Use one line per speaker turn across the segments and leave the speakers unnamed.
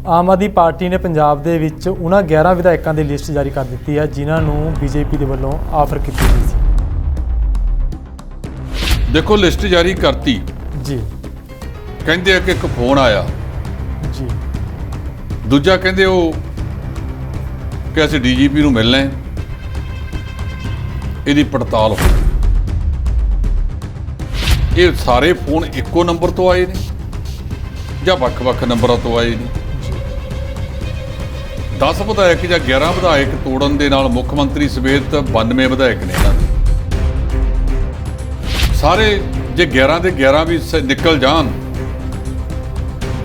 Aam Aadmi party ਨੇ ਪੰਜਾਬ ਦੇ ਵਿੱਚ ਉਹਨਾਂ 11 ਵਿਧਾਇਕਾਂ ਦੀ ਲਿਸਟ ਜਾਰੀ ਕਰ ਦਿੱਤੀ ਹੈ ਜਿਨ੍ਹਾਂ ਨੂੰ ਬੀਜੇਪੀ ਦੇ ਵੱਲੋਂ ਆਫਰ ਕੀਤੀ ਗਈ ਸੀ।
देखो लिस्ट जारी करती
जी
कहते हैं कि एक फोन आया
जी
दूजा कहते वो कि असीं DGP नूं मिलना है, इहदी पड़ताल हो। ये सारे फोन इक्को नंबर तो आए ने जां वख-वख नंबरां तो आए ने? 10 विधायक जां 11 विधायक तोड़न दे नाल मुख मंत्री समेत 92 विधायक ने इन्हां दे सारे जे 11 ਦੇ 11 भी निकल जान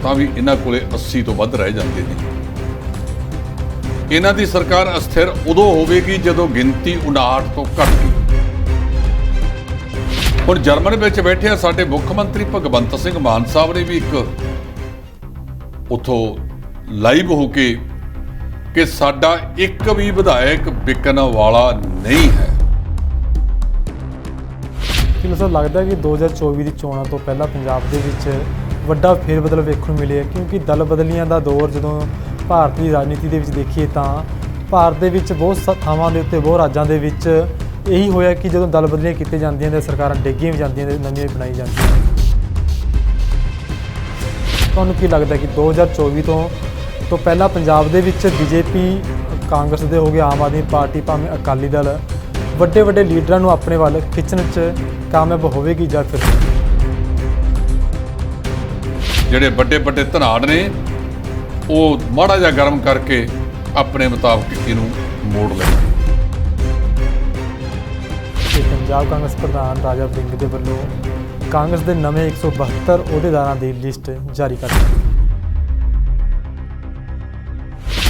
ਤਾਂ ਵੀ ਇਹਨਾਂ ਕੋਲੇ 80 ਤੋਂ ਵੱਧ ਰਹਿ ਜਾਂਦੇ ਨੇ। ਇਹਨਾਂ ਦੀ ਸਰਕਾਰ ਅਸਥਿਰ ਉਦੋਂ ਹੋਵੇਗੀ ਜਦੋਂ ਗਿਣਤੀ 59 ਤੋਂ ਘੱਟ ਗਈ। ਹੁਣ ਜਰਮਨ ਵਿੱਚ ਬੈਠੇ ਆ ਸਾਡੇ ਮੁੱਖ ਮੰਤਰੀ ਭਗਵੰਤ ਸਿੰਘ ਮਾਨ ਸਾਹਿਬ ਨੇ ਵੀ ਇੱਕ ਉੱਥੋਂ ਲਾਈਵ ਹੋ ਕੇ ਕਿ ਸਾਡਾ ਇੱਕ ਵੀ ਵਿਧਾਇਕ ਵਿਕਣ ਵਾਲਾ ਨਹੀਂ ਹੈ।
ਮੈਨੂੰ ਲੱਗਦਾ ਕਿ 2024 ਦੀ ਚੋਣਾਂ ਤੋਂ ਪਹਿਲਾਂ ਪੰਜਾਬ ਦੇ ਵਿੱਚ ਵੱਡਾ ਫੇਰਬਦਲ ਵੇਖਣ ਨੂੰ ਮਿਲਿਆ ਕਿਉਂਕਿ ਦਲ ਬਦਲੀਆਂ ਦਾ ਦੌਰ ਜਦੋਂ ਭਾਰਤੀ ਰਾਜਨੀਤੀ ਦੇ ਵਿੱਚ ਦੇਖੀਏ ਤਾਂ ਭਾਰਤ ਦੇ ਵਿੱਚ ਬਹੁਤ ਥਾਵਾਂ ਦੇ ਉੱਤੇ ਬਹੁਤ ਰਾਜਾਂ ਦੇ ਵਿੱਚ ਇਹੀ ਹੋਇਆ ਕਿ ਜਦੋਂ ਦਲ ਬਦਲੀਆਂ ਕੀਤੀਆਂ ਜਾਂਦੀਆਂ ਨੇ ਸਰਕਾਰਾਂ ਡਿੱਗੀਆਂ ਵੀ ਜਾਂਦੀਆਂ ਨੇ ਨਵੀਆਂ ਵੀ ਬਣਾਈ ਜਾਂਦੀਆਂ। ਤੁਹਾਨੂੰ ਕੀ ਲੱਗਦਾ ਕਿ 2024 ਤੋਂ ਪਹਿਲਾਂ ਪੰਜਾਬ ਦੇ ਵਿੱਚ ਬੀਜੇਪੀ ਕਾਂਗਰਸ ਦੇ ਹੋ ਗਏ ਆਮ ਆਦਮੀ ਪਾਰਟੀ ਭਾਵੇਂ ਅਕਾਲੀ ਦਲ ਵੱਡੇ ਵੱਡੇ ਲੀਡਰਾਂ ਨੂੰ ਆਪਣੇ ਵੱਲ ਖਿੱਚਣ 'ਚ ਕਾਮਯਾਬ ਹੋਵੇਗੀ ਜਾਂ ਫਿਰ
ਜਿਹੜੇ ਵੱਡੇ ਵੱਡੇ ਧਨਾੜ ਨੇ ਉਹ ਮਾੜਾ ਜਿਹਾ ਗਰਮ ਕਰਕੇ ਆਪਣੇ ਮੁਤਾਬਕ ਇਹਨੂੰ ਮੋੜ ਲੈਣਗੇ।
ਪੰਜਾਬ ਕਾਂਗਰਸ ਪ੍ਰਧਾਨ ਰਾਜਾ ਵੜਿੰਗ ਦੇ ਵੱਲੋਂ ਕਾਂਗਰਸ ਦੇ ਨਵੇਂ 172 ਅਹੁਦੇਦਾਰਾਂ ਦੀ ਲਿਸਟ ਜਾਰੀ ਕਰ ਦਿੱਤੀ।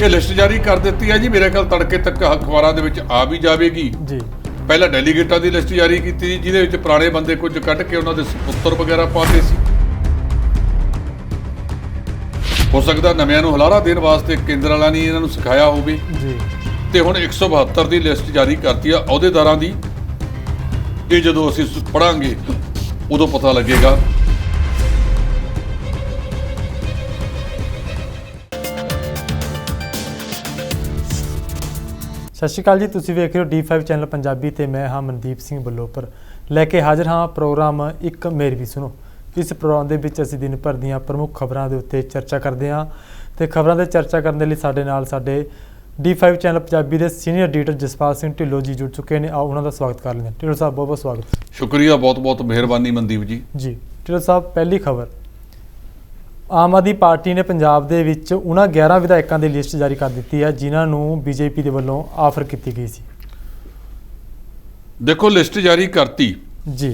ਇਹ ਲਿਸਟ ਜਾਰੀ ਕਰ ਦਿੱਤੀ ਹੈ ਜੀ, ਮੇਰੇ ਖਿਆਲ ਤੜਕੇ ਤੱਕ ਅਖਬਾਰਾਂ ਦੇ ਵਿੱਚ ਆ ਵੀ ਜਾਵੇਗੀ
ਜੀ।
ਪਹਿਲਾਂ ਡੈਲੀਗੇਟਾਂ ਦੀ ਲਿਸਟ ਜਾਰੀ ਕੀਤੀ ਸੀ ਜਿਹਦੇ ਵਿੱਚ ਪੁਰਾਣੇ ਬੰਦੇ ਕੁਝ ਕੱਢ ਕੇ ਉਹਨਾਂ ਦੇ ਸੁਪੁੱਤਰ ਵਗੈਰਾ ਪਾਤੇ ਸੀ। ਹੋ ਸਕਦਾ ਨਵਿਆਂ ਨੂੰ ਹੁਲਾਰਾ ਦੇਣ ਵਾਸਤੇ ਕੇਂਦਰ ਵਾਲਿਆਂ ਨੇ ਇਹਨਾਂ ਨੂੰ ਸਿਖਾਇਆ ਹੋਵੇ
ਜੀ।
ਤੇ ਹੁਣ 172 ਦੀ ਲਿਸਟ ਜਾਰੀ ਕਰਤੀ ਆ ਅਹੁਦੇਦਾਰਾਂ ਦੀ। ਇਹ ਜਦੋਂ ਅਸੀਂ ਪੜਾਂਗੇ ਉਦੋਂ ਪਤਾ ਲੱਗੇਗਾ।
ਸਤਿ ਸ਼੍ਰੀ ਅਕਾਲ ਜੀ, ਤੁਸੀਂ ਵੇਖ ਰਹੇ ਹੋ D5 ਚੈਨਲ ਪੰਜਾਬੀ ਤੇ ਮੈਂ ਹਾਂ ਮਨਦੀਪ ਸਿੰਘ ਬੱਲੋਪਰ ਲੈ ਕੇ ਹਾਜ਼ਰ ਹਾਂ ਪ੍ਰੋਗਰਾਮ ਇੱਕ ਮੇਰੀ ਵੀ ਸੁਣੋ। ਇਸ ਪ੍ਰੋਗਰਾਮ ਦੇ ਵਿੱਚ ਅਸੀਂ ਦਿਨ ਭਰ ਦੀਆਂ ਪ੍ਰਮੁੱਖ ਖਬਰਾਂ ਦੇ ਉੱਤੇ ਚਰਚਾ ਕਰਦੇ ਹਾਂ ਤੇ ਖਬਰਾਂ 'ਤੇ ਚਰਚਾ ਕਰਨ ਦੇ ਲਈ ਸਾਡੇ ਨਾਲ ਸਾਡੇ D5 ਚੈਨਲ ਪੰਜਾਬੀ ਦੇ ਸੀਨੀਅਰ ਐਡੀਟਰ ਜਸਪਾਲ ਸਿੰਘ ਢਿੱਲੋਂ ਜੀ ਜੁੜ ਚੁੱਕੇ ਨੇ। ਆਓ ਉਹਨਾਂ ਦਾ ਸਵਾਗਤ ਕਰ ਲੈਂਦੇ ਹਾਂ। ਢਿੱਲੋਂ ਸਾਹਿਬ ਬਹੁਤ ਬਹੁਤ ਸਵਾਗਤ।
ਸ਼ੁਕਰੀਆ, ਬਹੁਤ ਬਹੁਤ ਮਿਹਰਬਾਨੀ ਮਨਦੀਪ ਜੀ।
ਜੀ ਢਿੱਲੋਂ ਸਾਹਿਬ, ਪਹਿਲੀ ਖਬਰ ਆਮ ਆਦਮੀ ਪਾਰਟੀ ਨੇ ਪੰਜਾਬ ਦੇ ਵਿੱਚ ਉਹਨਾਂ 11 ਵਿਧਾਇਕਾਂ ਦੀ ਲਿਸਟ ਜਾਰੀ ਕਰ ਦਿੱਤੀ ਹੈ ਜਿਨ੍ਹਾਂ ਨੂੰ ਬੀਜੇਪੀ ਦੇ ਵੱਲੋਂ ਆਫਰ ਕੀਤੀ ਗਈ ਸੀ।
ਦੇਖੋ ਲਿਸਟ ਜਾਰੀ ਕਰਤੀ
ਜੀ।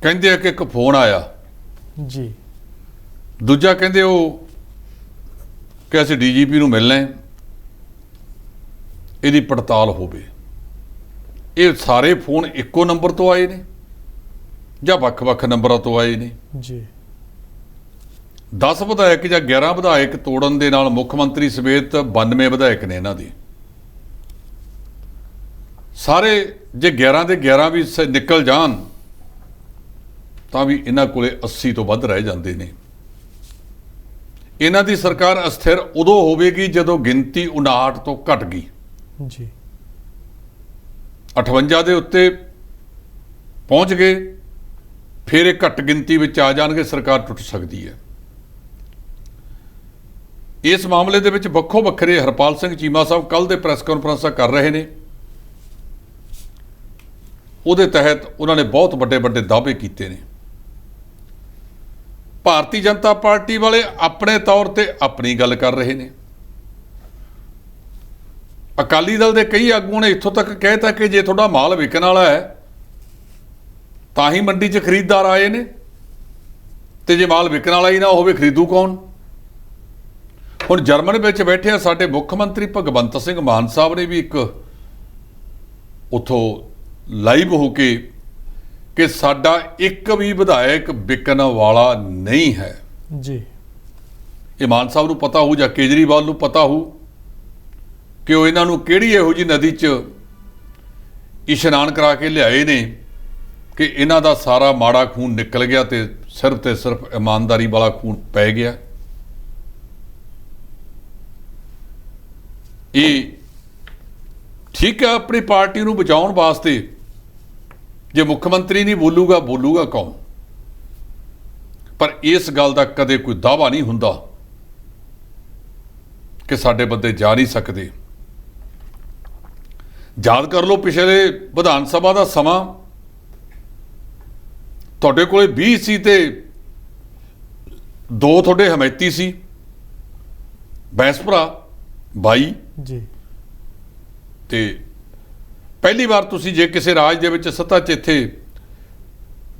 ਕਹਿੰਦੇ ਆ ਕਿ ਇੱਕ ਫੋਨ ਆਇਆ
ਜੀ।
ਦੂਜਾ ਕਹਿੰਦੇ ਉਹ ਕਿ ਅਸੀਂ DGP ਨੂੰ ਮਿਲਣਾ ਹੈ, ਇਹਦੀ ਪੜਤਾਲ ਹੋਵੇ। ਇਹ ਸਾਰੇ ਫੋਨ ਇੱਕੋ ਨੰਬਰ ਤੋਂ ਆਏ ਨੇ ਜਾਂ ਵੱਖ-ਵੱਖ ਨੰਬਰਾਂ ਤੋਂ ਆਏ ਨੇ?
ਜੀ।
10 ਵਿਧਾਇਕ ਜਾਂ 11 ਵਿਧਾਇਕ ਤੋੜਨ ਦੇ ਨਾਲ ਮੁੱਖ ਮੰਤਰੀ ਸਮੇਤ 92 ਵਿਧਾਇਕ ਨੇ ਇਹਨਾਂ ਦੇ ਸਾਰੇ। ਜੇ 11 ਦੇ 11 ਵੀ ਨਿਕਲ ਜਾਣ ਤਾਂ ਵੀ ਇਹਨਾਂ ਕੋਲੇ 80 ਤੋਂ ਵੱਧ ਰਹਿ ਜਾਂਦੇ ਨੇ। ਇਹਨਾਂ ਦੀ ਸਰਕਾਰ ਅਸਥਿਰ ਉਦੋਂ ਹੋਵੇਗੀ ਜਦੋਂ ਗਿਣਤੀ 59 ਤੋਂ ਘਟ ਗਈ।
ਜੀ।
58 ਦੇ ਉੱਤੇ ਪਹੁੰਚ ਗਏ, ਫਿਰ ਇਹ ਘੱਟ ਗਿਣਤੀ ਵਿੱਚ ਆ ਜਾਣਗੇ, ਸਰਕਾਰ ਟੁੱਟ ਸਕਦੀ ਹੈ। ਇਸ ਮਾਮਲੇ ਦੇ ਵਿੱਚ ਵੱਖੋ ਵੱਖਰੇ ਹਰਪਾਲ ਸਿੰਘ ਚੀਮਾ ਸਾਹਿਬ ਕੱਲ ਦੇ ਪ੍ਰੈਸ ਕਾਨਫਰੰਸਾਂ ਕਰ ਰਹੇ ਨੇ। ਉਹਦੇ ਤਹਿਤ ਉਹਨਾਂ ਨੇ ਬਹੁਤ ਵੱਡੇ ਵੱਡੇ ਦਾਅਵੇ ਕੀਤੇ ਨੇ। ਭਾਰਤੀ ਜਨਤਾ ਪਾਰਟੀ ਵਾਲੇ ਆਪਣੇ ਤੌਰ ਤੇ ਆਪਣੀ ਗੱਲ ਕਰ ਰਹੇ ਨੇ। ਅਕਾਲੀ ਦਲ ਦੇ ਕਈ ਆਗੂਆਂ ਨੇ ਇੱਥੋਂ ਤੱਕ ਕਹਿਤਾ ਕਿ ਜੇ ਤੁਹਾਡਾ ਮਾਲ ਵਿਕਣ ਵਾਲਾ ਹੈ ਤਾਂ ਹੀ ਮੰਡੀ 'ਚ ਖਰੀਦਦਾਰ ਆਏ ਨੇ, ਤੇ ਜੇ ਮਾਲ ਵਿਕਣ ਵਾਲਾ ਹੀ ਨਾ ਹੋਵੇ ਖਰੀਦੂ ਕੌਣ? ਹੁਣ ਜਰਮਨ ਵਿੱਚ ਬੈਠੇ ਆ ਸਾਡੇ ਮੁੱਖ ਮੰਤਰੀ ਭਗਵੰਤ ਸਿੰਘ ਮਾਨ ਸਾਹਿਬ ਨੇ ਵੀ ਇੱਕ ਉੱਥੋਂ ਲਾਈਵ ਹੋ ਕੇ ਕਿ ਸਾਡਾ ਇੱਕ ਵੀ ਵਿਧਾਇਕ ਵਿਕਣ ਵਾਲਾ ਨਹੀਂ ਹੈ।
ਜੀ।
ਇਹ ਮਾਨ ਸਾਹਿਬ ਨੂੰ ਪਤਾ ਹੋਊ ਜਾਂ ਕੇਜਰੀਵਾਲ ਨੂੰ ਪਤਾ ਹੋਊ ਕਿ ਉਹ ਇਹਨਾਂ ਨੂੰ ਕਿਹੜੀ ਇਹੋ ਜਿਹੀ ਨਦੀ 'ਚ ਇਸ਼ਨਾਨ ਕਰਾ ਕੇ ਲਿਆਏ ਨੇ ਕਿ ਇਹਨਾਂ ਦਾ ਸਾਰਾ ਮਾੜਾ ਖੂਨ ਨਿਕਲ ਗਿਆ ਤੇ ਸਿਰਫ ਇਮਾਨਦਾਰੀ ਵਾਲਾ ਖੂਨ ਪੈ ਗਿਆ। ਇਹ ਠੀਕ ਹੈ, ਆਪਣੀ ਪਾਰਟੀ ਨੂੰ ਬਚਾਉਣ ਵਾਸਤੇ ਜੇ ਮੁੱਖ ਮੰਤਰੀ ਨਹੀਂ ਬੋਲੂਗਾ ਕੌਣ? ਪਰ ਇਸ ਗੱਲ ਦਾ ਕਦੇ ਕੋਈ ਦਾਅਵਾ ਨਹੀਂ ਹੁੰਦਾ ਕਿ ਸਾਡੇ ਬੰਦੇ ਜਾ ਨਹੀਂ ਸਕਦੇ। ਯਾਦ ਕਰ ਲਓ ਪਿਛਲੇ ਵਿਧਾਨ ਸਭਾ ਦਾ ਸਮਾਂ, ਤੁਹਾਡੇ ਕੋਲੇ 20 ਸੀ ਤੇ 2 ਤੁਹਾਡੇ ਹਮਾਇਤੀ ਸੀ, ਬੈਂਸ ਭਰਾ 22
ਜੀ।
ਤੇ ਪਹਿਲੀ ਵਾਰ ਤੁਸੀਂ ਜੇ ਕਿਸੇ ਰਾਜ ਦੇ ਵਿੱਚ ਸੱਤਾ 'ਚ ਇੱਥੇ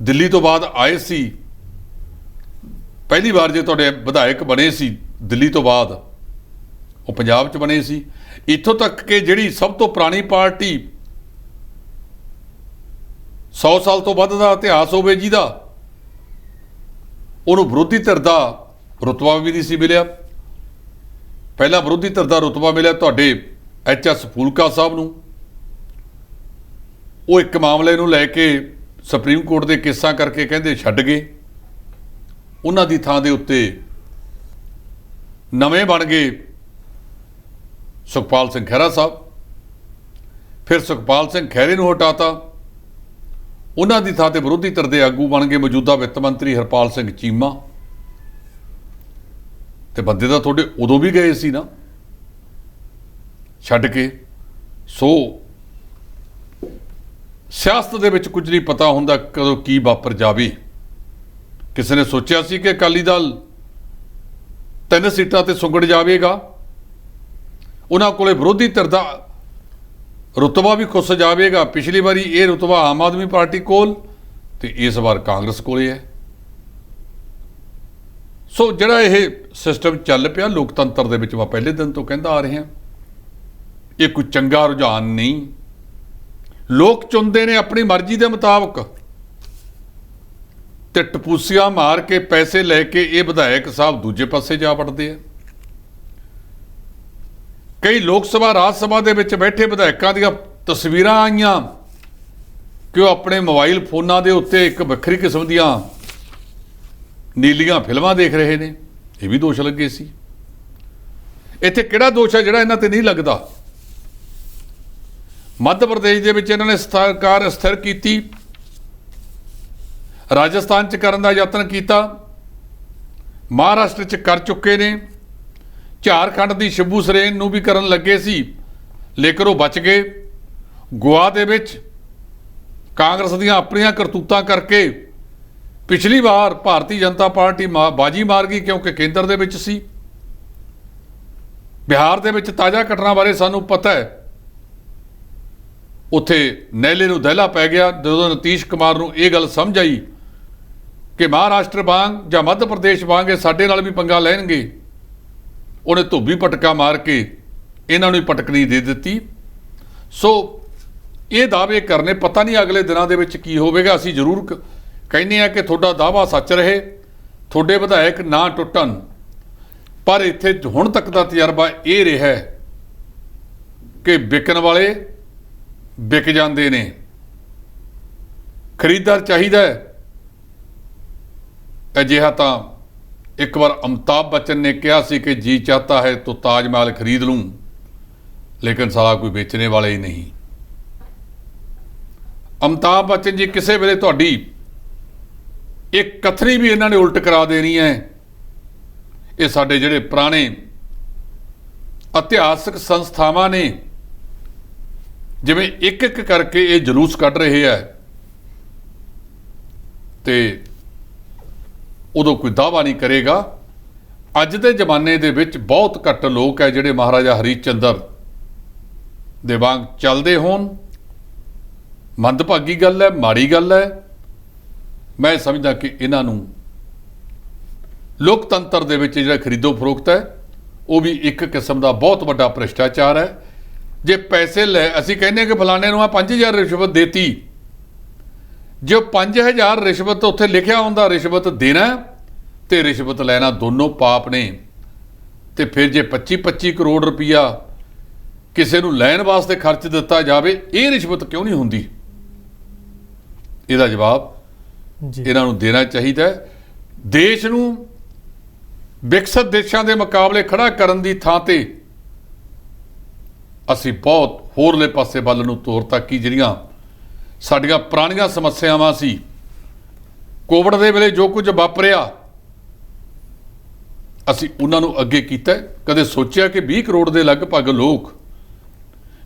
ਦਿੱਲੀ ਤੋਂ ਬਾਅਦ ਆਏ ਸੀ, ਪਹਿਲੀ ਵਾਰ ਜੇ ਤੁਹਾਡੇ ਵਿਧਾਇਕ ਬਣੇ ਸੀ ਦਿੱਲੀ ਤੋਂ ਬਾਅਦ, ਉਹ ਪੰਜਾਬ 'ਚ ਬਣੇ ਸੀ। ਇੱਥੋਂ ਤੱਕ ਕਿ ਜਿਹੜੀ ਸਭ ਤੋਂ ਪੁਰਾਣੀ ਪਾਰਟੀ 100 ਸਾਲ ਤੋਂ ਵੱਧ ਦਾ ਇਤਿਹਾਸ ਹੋਵੇ ਜਿਹਦਾ, ਉਹਨੂੰ ਵਿਰੋਧੀ ਧਿਰ ਦਾ ਰੁਤਬਾ ਵੀ ਨਹੀਂ ਸੀ ਮਿਲਿਆ। ਪਹਿਲਾ ਵਿਰੋਧੀ ਧਿਰ ਦਾ ਰੁਤਬਾ ਮਿਲਿਆ ਤੁਹਾਡੇ HS ਫੂਲਕਾ ਸਾਹਿਬ ਨੂੰ। ਉਹ ਇੱਕ ਮਾਮਲੇ ਨੂੰ ਲੈ ਕੇ ਸੁਪਰੀਮ ਕੋਰਟ ਦੇ ਕੇਸਾਂ ਕਰਕੇ ਕਹਿੰਦੇ ਛੱਡ ਗਏ। ਉਹਨਾਂ ਦੀ ਥਾਂ ਦੇ ਉੱਤੇ ਨਵੇਂ ਬਣ ਗਏ ਸੁਖਪਾਲ ਸਿੰਘ ਖਹਿਰਾ ਸਾਹਿਬ। ਫਿਰ ਸੁਖਪਾਲ ਸਿੰਘ ਖਹਿਰੇ ਨੂੰ ਹਟਾਤਾ, ਉਹਨਾਂ ਦੀ ਥਾਂ ਤੇ ਵਿਰੋਧੀ ਧਿਰ ਦੇ ਆਗੂ ਬਣ ਗਏ ਮੌਜੂਦਾ ਵਿੱਤ ਮੰਤਰੀ ਹਰਪਾਲ ਸਿੰਘ ਚੀਮਾ। ਤੇ ਬੰਦੇ ਤਾਂ ਤੁਹਾਡੇ ਉਦੋਂ ਵੀ ਗਏ ਸੀ ਨਾ ਛੱਡ ਕੇ। ਸੋ ਸਿਆਸਤ ਦੇ ਵਿੱਚ ਕੁਝ ਨਹੀਂ ਪਤਾ ਹੁੰਦਾ ਕਦੋਂ ਕੀ ਵਾਪਰ ਜਾਵੇ। ਕਿਸੇ ਨੇ ਸੋਚਿਆ ਸੀ ਕਿ ਅਕਾਲੀ ਦਲ 3 ਸੀਟਾਂ ਤੇ ਸੁੰਗੜ ਜਾਵੇਗਾ, ਉਹਨਾਂ ਕੋਲੇ ਵਿਰੋਧੀ ਧਿਰ ਦਾ ਰੁਤਬਾ ਵੀ ਖੁੱਸ ਜਾਵੇਗਾ। ਪਿਛਲੀ ਵਾਰੀ ਇਹ ਰੁਤਬਾ ਆਮ ਆਦਮੀ ਪਾਰਟੀ ਕੋਲ ਤੇ ਇਸ ਵਾਰ ਕਾਂਗਰਸ ਕੋਲੇ ਹੈ। ਸੋ ਜਿਹੜਾ ਇਹ ਸਿਸਟਮ ਚੱਲ ਪਿਆ ਲੋਕਤੰਤਰ ਦੇ ਵਿੱਚ, ਮੈਂ ਪਹਿਲੇ ਦਿਨ ਤੋਂ ਕਹਿੰਦਾ ਆ ਰਿਹਾ, ਇਹ ਕੋਈ ਚੰਗਾ ਰੁਝਾਨ ਨਹੀਂ। ਲੋਕ ਚੁਣਦੇ ਨੇ ਆਪਣੀ ਮਰਜ਼ੀ ਦੇ ਮੁਤਾਬਕ, ਤੇ ਟਪੂਸੀਆਂ ਮਾਰ ਕੇ ਪੈਸੇ ਲੈ ਕੇ ਇਹ ਵਿਧਾਇਕ ਸਾਹਿਬ ਦੂਜੇ ਪਾਸੇ ਜਾ ਵੜਦੇ ਆ। ਕਈ ਲੋਕ ਸਭਾ ਰਾਜ ਸਭਾ ਦੇ ਵਿੱਚ ਬੈਠੇ ਵਿਧਾਇਕਾਂ ਦੀਆਂ ਤਸਵੀਰਾਂ ਆਈਆਂ ਕਿ ਉਹ ਆਪਣੇ ਮੋਬਾਈਲ ਫੋਨਾਂ ਦੇ ਉੱਤੇ ਇੱਕ ਵੱਖਰੀ ਕਿਸਮ ਦੀਆਂ ਨੀਲੀਆਂ ਫਿਲਮਾਂ ਦੇਖ ਰਹੇ ਨੇ। ਇਹ ਵੀ ਦੋਸ਼ ਲੱਗੇ ਸੀ। ਇੱਥੇ ਕਿਹੜਾ ਦੋਸ਼ ਹੈ ਜਿਹੜਾ ਇਹਨਾਂ ਤੇ ਨਹੀਂ ਲੱਗਦਾ? ਮੱਧ ਪ੍ਰਦੇਸ਼ ਦੇ ਵਿੱਚ ਇਹਨਾਂ ਨੇ ਸਰਕਾਰ ਸਥਿਰ ਕੀਤੀ, ਰਾਜਸਥਾਨ 'ਚ ਕਰਨ ਦਾ ਯਤਨ ਕੀਤਾ, ਮਹਾਰਾਸ਼ਟਰ 'ਚ ਕਰ ਚੁੱਕੇ ਨੇ, ਝਾਰਖੰਡ ਦੀ ਸ਼ਿਬੂ ਸਰੇਨ ਨੂੰ ਵੀ ਕਰਨ ਲੱਗੇ ਸੀ ਲੇਕਿਨ ਉਹ ਬਚ ਗਏ। ਗੋਆ ਦੇ ਵਿੱਚ ਕਾਂਗਰਸ ਦੀਆਂ ਆਪਣੀਆਂ ਕਰਤੂਤਾਂ ਕਰਕੇ ਪਿਛਲੀ ਵਾਰ ਭਾਰਤੀ ਜਨਤਾ ਪਾਰਟੀ ਬਾਜੀ ਮਾਰ ਗਈ ਕਿਉਂਕਿ ਕੇਂਦਰ ਦੇ ਵਿੱਚ ਸੀ। ਬਿਹਾਰ ਦੇ ਵਿੱਚ ਤਾਜ਼ਾ ਘਟਨਾ ਬਾਰੇ ਸਾਨੂੰ ਪਤਾ ਹੈ, ਉੱਥੇ ਨਹਿਲੇ ਨੂੰ ਦਹਿਲਾ ਪੈ ਗਿਆ ਜਦੋਂ ਨਿਤੀਸ਼ ਕੁਮਾਰ ਨੂੰ ਇਹ ਗੱਲ ਸਮਝ ਆਈ ਕਿ ਮਹਾਰਾਸ਼ਟਰ ਵਾਂਗ ਜਾਂ ਮੱਧ ਪ੍ਰਦੇਸ਼ ਵਾਂਗ ਇਹ ਸਾਡੇ ਨਾਲ ਵੀ ਪੰਗਾ ਲੈਣਗੇ। ਉਹਨੇ ਧੋਬੀ ਪਟਕਾ ਮਾਰ ਕੇ ਇਹਨਾਂ ਨੂੰ ਹੀ ਪਟਕਣੀ ਦੇ ਦਿੱਤੀ। ਸੋ ਇਹ ਦਾਅਵੇ ਕਰਨੇ, ਪਤਾ ਨਹੀਂ ਅਗਲੇ ਦਿਨਾਂ ਦੇ ਵਿੱਚ ਕੀ ਹੋਵੇਗਾ। ਅਸੀਂ ਜ਼ਰੂਰ ਕਹਿੰਦੇ ਹਾਂ ਕਿ ਤੁਹਾਡਾ ਦਾਅਵਾ ਸੱਚ ਰਹੇ, ਤੁਹਾਡੇ ਵਿਧਾਇਕ ਨਾ ਟੁੱਟਣ, ਪਰ ਇੱਥੇ ਹੁਣ ਤੱਕ ਦਾ ਤਜਰਬਾ ਇਹ ਰਿਹਾ ਕਿ ਵਿਕਣ ਵਾਲੇ ਵਿਕ ਜਾਂਦੇ ਨੇ। ਖਰੀਦਦਾਰ ਚਾਹੀਦਾ ਹੈ। ਅਜਿਹਾ ਤਾਂ ਇੱਕ ਵਾਰ ਅਮਿਤਾਭ ਬੱਚਨ ਨੇ ਕਿਹਾ ਸੀ ਕਿ ਜੀ ਚਾਹਤਾ ਹੈ तो ਤਾਜ ਮਹਿਲ ਖਰੀਦ ਲੂੰ, ਲੇਕਿਨ ਸਾਲਾ ਕੋਈ ਵੇਚਣੇ ਵਾਲਾ ਹੀ ਨਹੀਂ। ਅਮਿਤਾਭ ਬੱਚਨ ਜੀ ਕਿਸੇ ਵੇਲੇ ਤੁਹਾਡੀ ਇੱਕ ਕਥਨੀ ਵੀ ਇਹਨਾਂ ਨੇ ਉਲਟ ਕਰਾ ਦੇਣੀ ਹੈ। ਇਹ ਸਾਡੇ ਜਿਹੜੇ ਪੁਰਾਣੇ ਇਤਿਹਾਸਕ ਸੰਸਥਾਵਾਂ ਨੇ ਜਿਵੇਂ ਇੱਕ ਇੱਕ ਕਰਕੇ ਇਹ ਜਲੂਸ ਕੱਢ ਰਹੇ ਹੈ ਤੇ ਉਦੋਂ ਕੋਈ ਦਾਅਵਾ ਨਹੀਂ ਕਰੇਗਾ। ਅੱਜ ਦੇ ਜ਼ਮਾਨੇ ਦੇ ਵਿੱਚ ਬਹੁਤ ਘੱਟ ਲੋਕ ਹੈ ਜਿਹੜੇ ਮਹਾਰਾਜਾ ਹਰੀ ਚੰਦਰ ਦੇ ਵਾਂਗ ਚੱਲਦੇ ਹੋਣ। ਮੰਦਭਾਗੀ ਗੱਲ ਹੈ, ਮਾੜੀ ਗੱਲ ਹੈ। ਮੈਂ ਸਮਝਦਾ ਕਿ ਇਹਨਾਂ ਨੂੰ ਲੋਕਤੰਤਰ ਦੇ ਵਿੱਚ ਜਿਹੜਾ ਖਰੀਦੋ ਫਰੋਖਤ ਹੈ ਉਹ ਵੀ ਇੱਕ ਕਿਸਮ ਦਾ ਬਹੁਤ ਵੱਡਾ ਭ੍ਰਿਸ਼ਟਾਚਾਰ ਹੈ। ਜੇ ਪੈਸੇ ਲੈ, ਅਸੀਂ ਕਹਿੰਦੇ ਕਿ ਫਲਾਣੇ ਨੂੰ ਆ 5000 ਰਿਸ਼ਵਤ ਦੇਤੀ, ਜੇ 5000 ਰਿਸ਼ਵਤ ਉੱਥੇ ਲਿਖਿਆ ਹੁੰਦਾ ਰਿਸ਼ਵਤ ਦੇਣਾ ਤੇ ਰਿਸ਼ਵਤ ਲੈਣਾ ਦੋਨੋਂ ਪਾਪ ਨੇ। ਤੇ ਫਿਰ ਜੇ 25-25 ਕਰੋੜ ਰੁਪਈਆ ਕਿਸੇ ਨੂੰ ਲੈਣ ਵਾਸਤੇ ਖਰਚ ਦਿੱਤਾ ਜਾਵੇ, ਇਹ ਰਿਸ਼ਵਤ ਕਿਉਂ ਨਹੀਂ ਹੁੰਦੀ? ਇਹਦਾ ਜਵਾਬ ਇਹਨਾਂ ਨੂੰ ਦੇਣਾ ਚਾਹੀਦਾ ਹੈ। ਦੇਸ਼ ਨੂੰ ਵਿਕਸਿਤ ਦੇਸ਼ਾਂ ਦੇ ਮੁਕਾਬਲੇ ਖੜਾ ਕਰਨ ਦੀ ਥਾਂ ਤੇ ਅਸੀਂ ਬਹੁਤ ਹੋਰਲੇ ਪਾਸੇ ਵੱਲ ਨੂੰ ਤੋਰਤਾ ਕਿ ਜਿਹੜੀਆਂ ਸਾਡੀਆਂ ਪੁਰਾਣੀਆਂ ਸਮੱਸਿਆਵਾਂ ਸੀ, ਕੋਵਿਡ ਦੇ ਵੇਲੇ ਜੋ ਕੁਝ ਵਾਪਰਿਆ, ਅਸੀਂ ਉਹਨਾਂ ਨੂੰ ਅੱਗੇ ਕੀਤਾ। ਕਦੇ ਸੋਚਿਆ ਕਿ 20 ਕਰੋੜ ਦੇ ਲਗਭਗ ਲੋਕ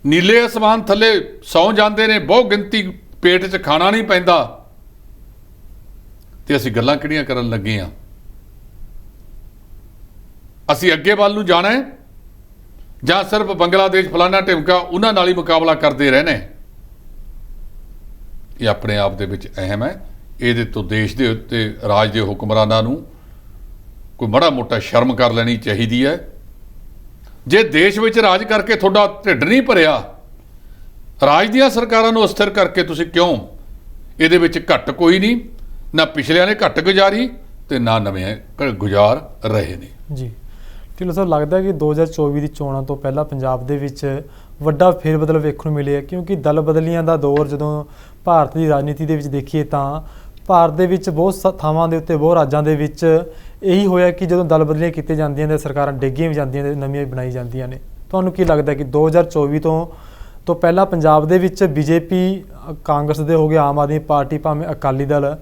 ਨੀਲੇ ਅਸਮਾਨ ਥੱਲੇ ਸੌਂ ਜਾਂਦੇ ਨੇ, ਬਹੁਤ ਗਿਣਤੀ ਪੇਟ 'ਚ ਖਾਣਾ ਨਹੀਂ ਪੈਂਦਾ, ਤੇ ਅਸੀਂ ਗੱਲਾਂ ਕਿਹੜੀਆਂ ਕਰਨ ਲੱਗੇ ਹਾਂ? ਅਸੀਂ ਅੱਗੇ ਵੱਲ ਨੂੰ ਜਾਣਾ ਹੈ ਜਾਂ ਸਿਰਫ ਬੰਗਲਾਦੇਸ਼ ਫਲਾਨਾ ਢਿਮਕਾ ਉਹਨਾਂ ਨਾਲ ਹੀ ਮੁਕਾਬਲਾ ਕਰਦੇ ਰਹਿਣਾ? ਇਹ ਆਪਣੇ ਆਪ ਦੇ ਵਿੱਚ ਅਹਿਮ ਹੈ। ਇਹਦੇ ਤੋਂ ਦੇਸ਼ ਦੇ ਉੱਤੇ ਰਾਜ ਦੇ ਹੁਕਮਰਾਨਾਂ ਨੂੰ ਕੋਈ ਮਾੜਾ ਮੋਟਾ ਸ਼ਰਮ ਕਰ ਲੈਣੀ ਚਾਹੀਦੀ ਹੈ। ਜੇ ਦੇਸ਼ ਵਿੱਚ ਰਾਜ ਕਰਕੇ ਤੁਹਾਡਾ ਢਿੱਡ ਨਹੀਂ ਭਰਿਆ, ਰਾਜ ਦੀਆਂ ਸਰਕਾਰਾਂ ਨੂੰ ਅਸਥਿਰ ਕਰਕੇ ਤੁਸੀਂ ਕਿਉਂ? ਇਹਦੇ ਵਿੱਚ ਘੱਟ ਕੋਈ ਨਹੀਂ, ਨਾ ਪਿਛਲਿਆਂ ਨੇ ਘੱਟ ਗੁਜ਼ਾਰੀ ਤੇ ਨਾ ਨਵੇਂ ਗੁਜ਼ਾਰ ਰਹੇ ਨੇ।
ਜੀ ਢਿੱਲੋਂ ਸਾਹਿਬ, ਲੱਗਦਾ ਕਿ 2024 ਦੀ ਚੋਣਾਂ ਤੋਂ ਪਹਿਲਾਂ ਪੰਜਾਬ ਦੇ ਵਿੱਚ ਵੱਡਾ ਫੇਰਬਦਲ ਵੇਖਣ ਨੂੰ ਮਿਲਿਆ, ਕਿਉਂਕਿ ਦਲ ਬਦਲੀਆਂ ਦਾ ਦੌਰ ਜਦੋਂ ਭਾਰਤ ਦੀ ਰਾਜਨੀਤੀ ਦੇ ਵਿੱਚ ਦੇਖੀਏ ਤਾਂ ਭਾਰਤ ਦੇ ਵਿੱਚ ਬਹੁਤ ਥਾਵਾਂ ਦੇ ਉੱਤੇ, ਬਹੁਤ ਰਾਜਾਂ ਦੇ ਵਿੱਚ ਇਹੀ ਹੋਇਆ ਕਿ ਜਦੋਂ ਦਲ ਬਦਲੀਆਂ ਕੀਤੀਆਂ ਜਾਂਦੀਆਂ ਨੇ, ਸਰਕਾਰਾਂ ਡਿੱਗੀਆਂ ਵੀ ਜਾਂਦੀਆਂ ਨੇ, ਨਵੀਆਂ ਵੀ ਬਣਾਈ ਜਾਂਦੀਆਂ ਨੇ। ਤੁਹਾਨੂੰ ਕੀ ਲੱਗਦਾ ਕਿ 2024 ਤੋਂ ਪਹਿਲਾਂ ਪੰਜਾਬ ਦੇ ਵਿੱਚ ਬੀਜੇਪੀ, ਕਾਂਗਰਸ ਦੇ ਹੋ ਗਏ, ਆਮ ਆਦਮੀ ਪਾਰਟੀ, ਭਾਵੇਂ ਅਕਾਲੀ ਦਲ,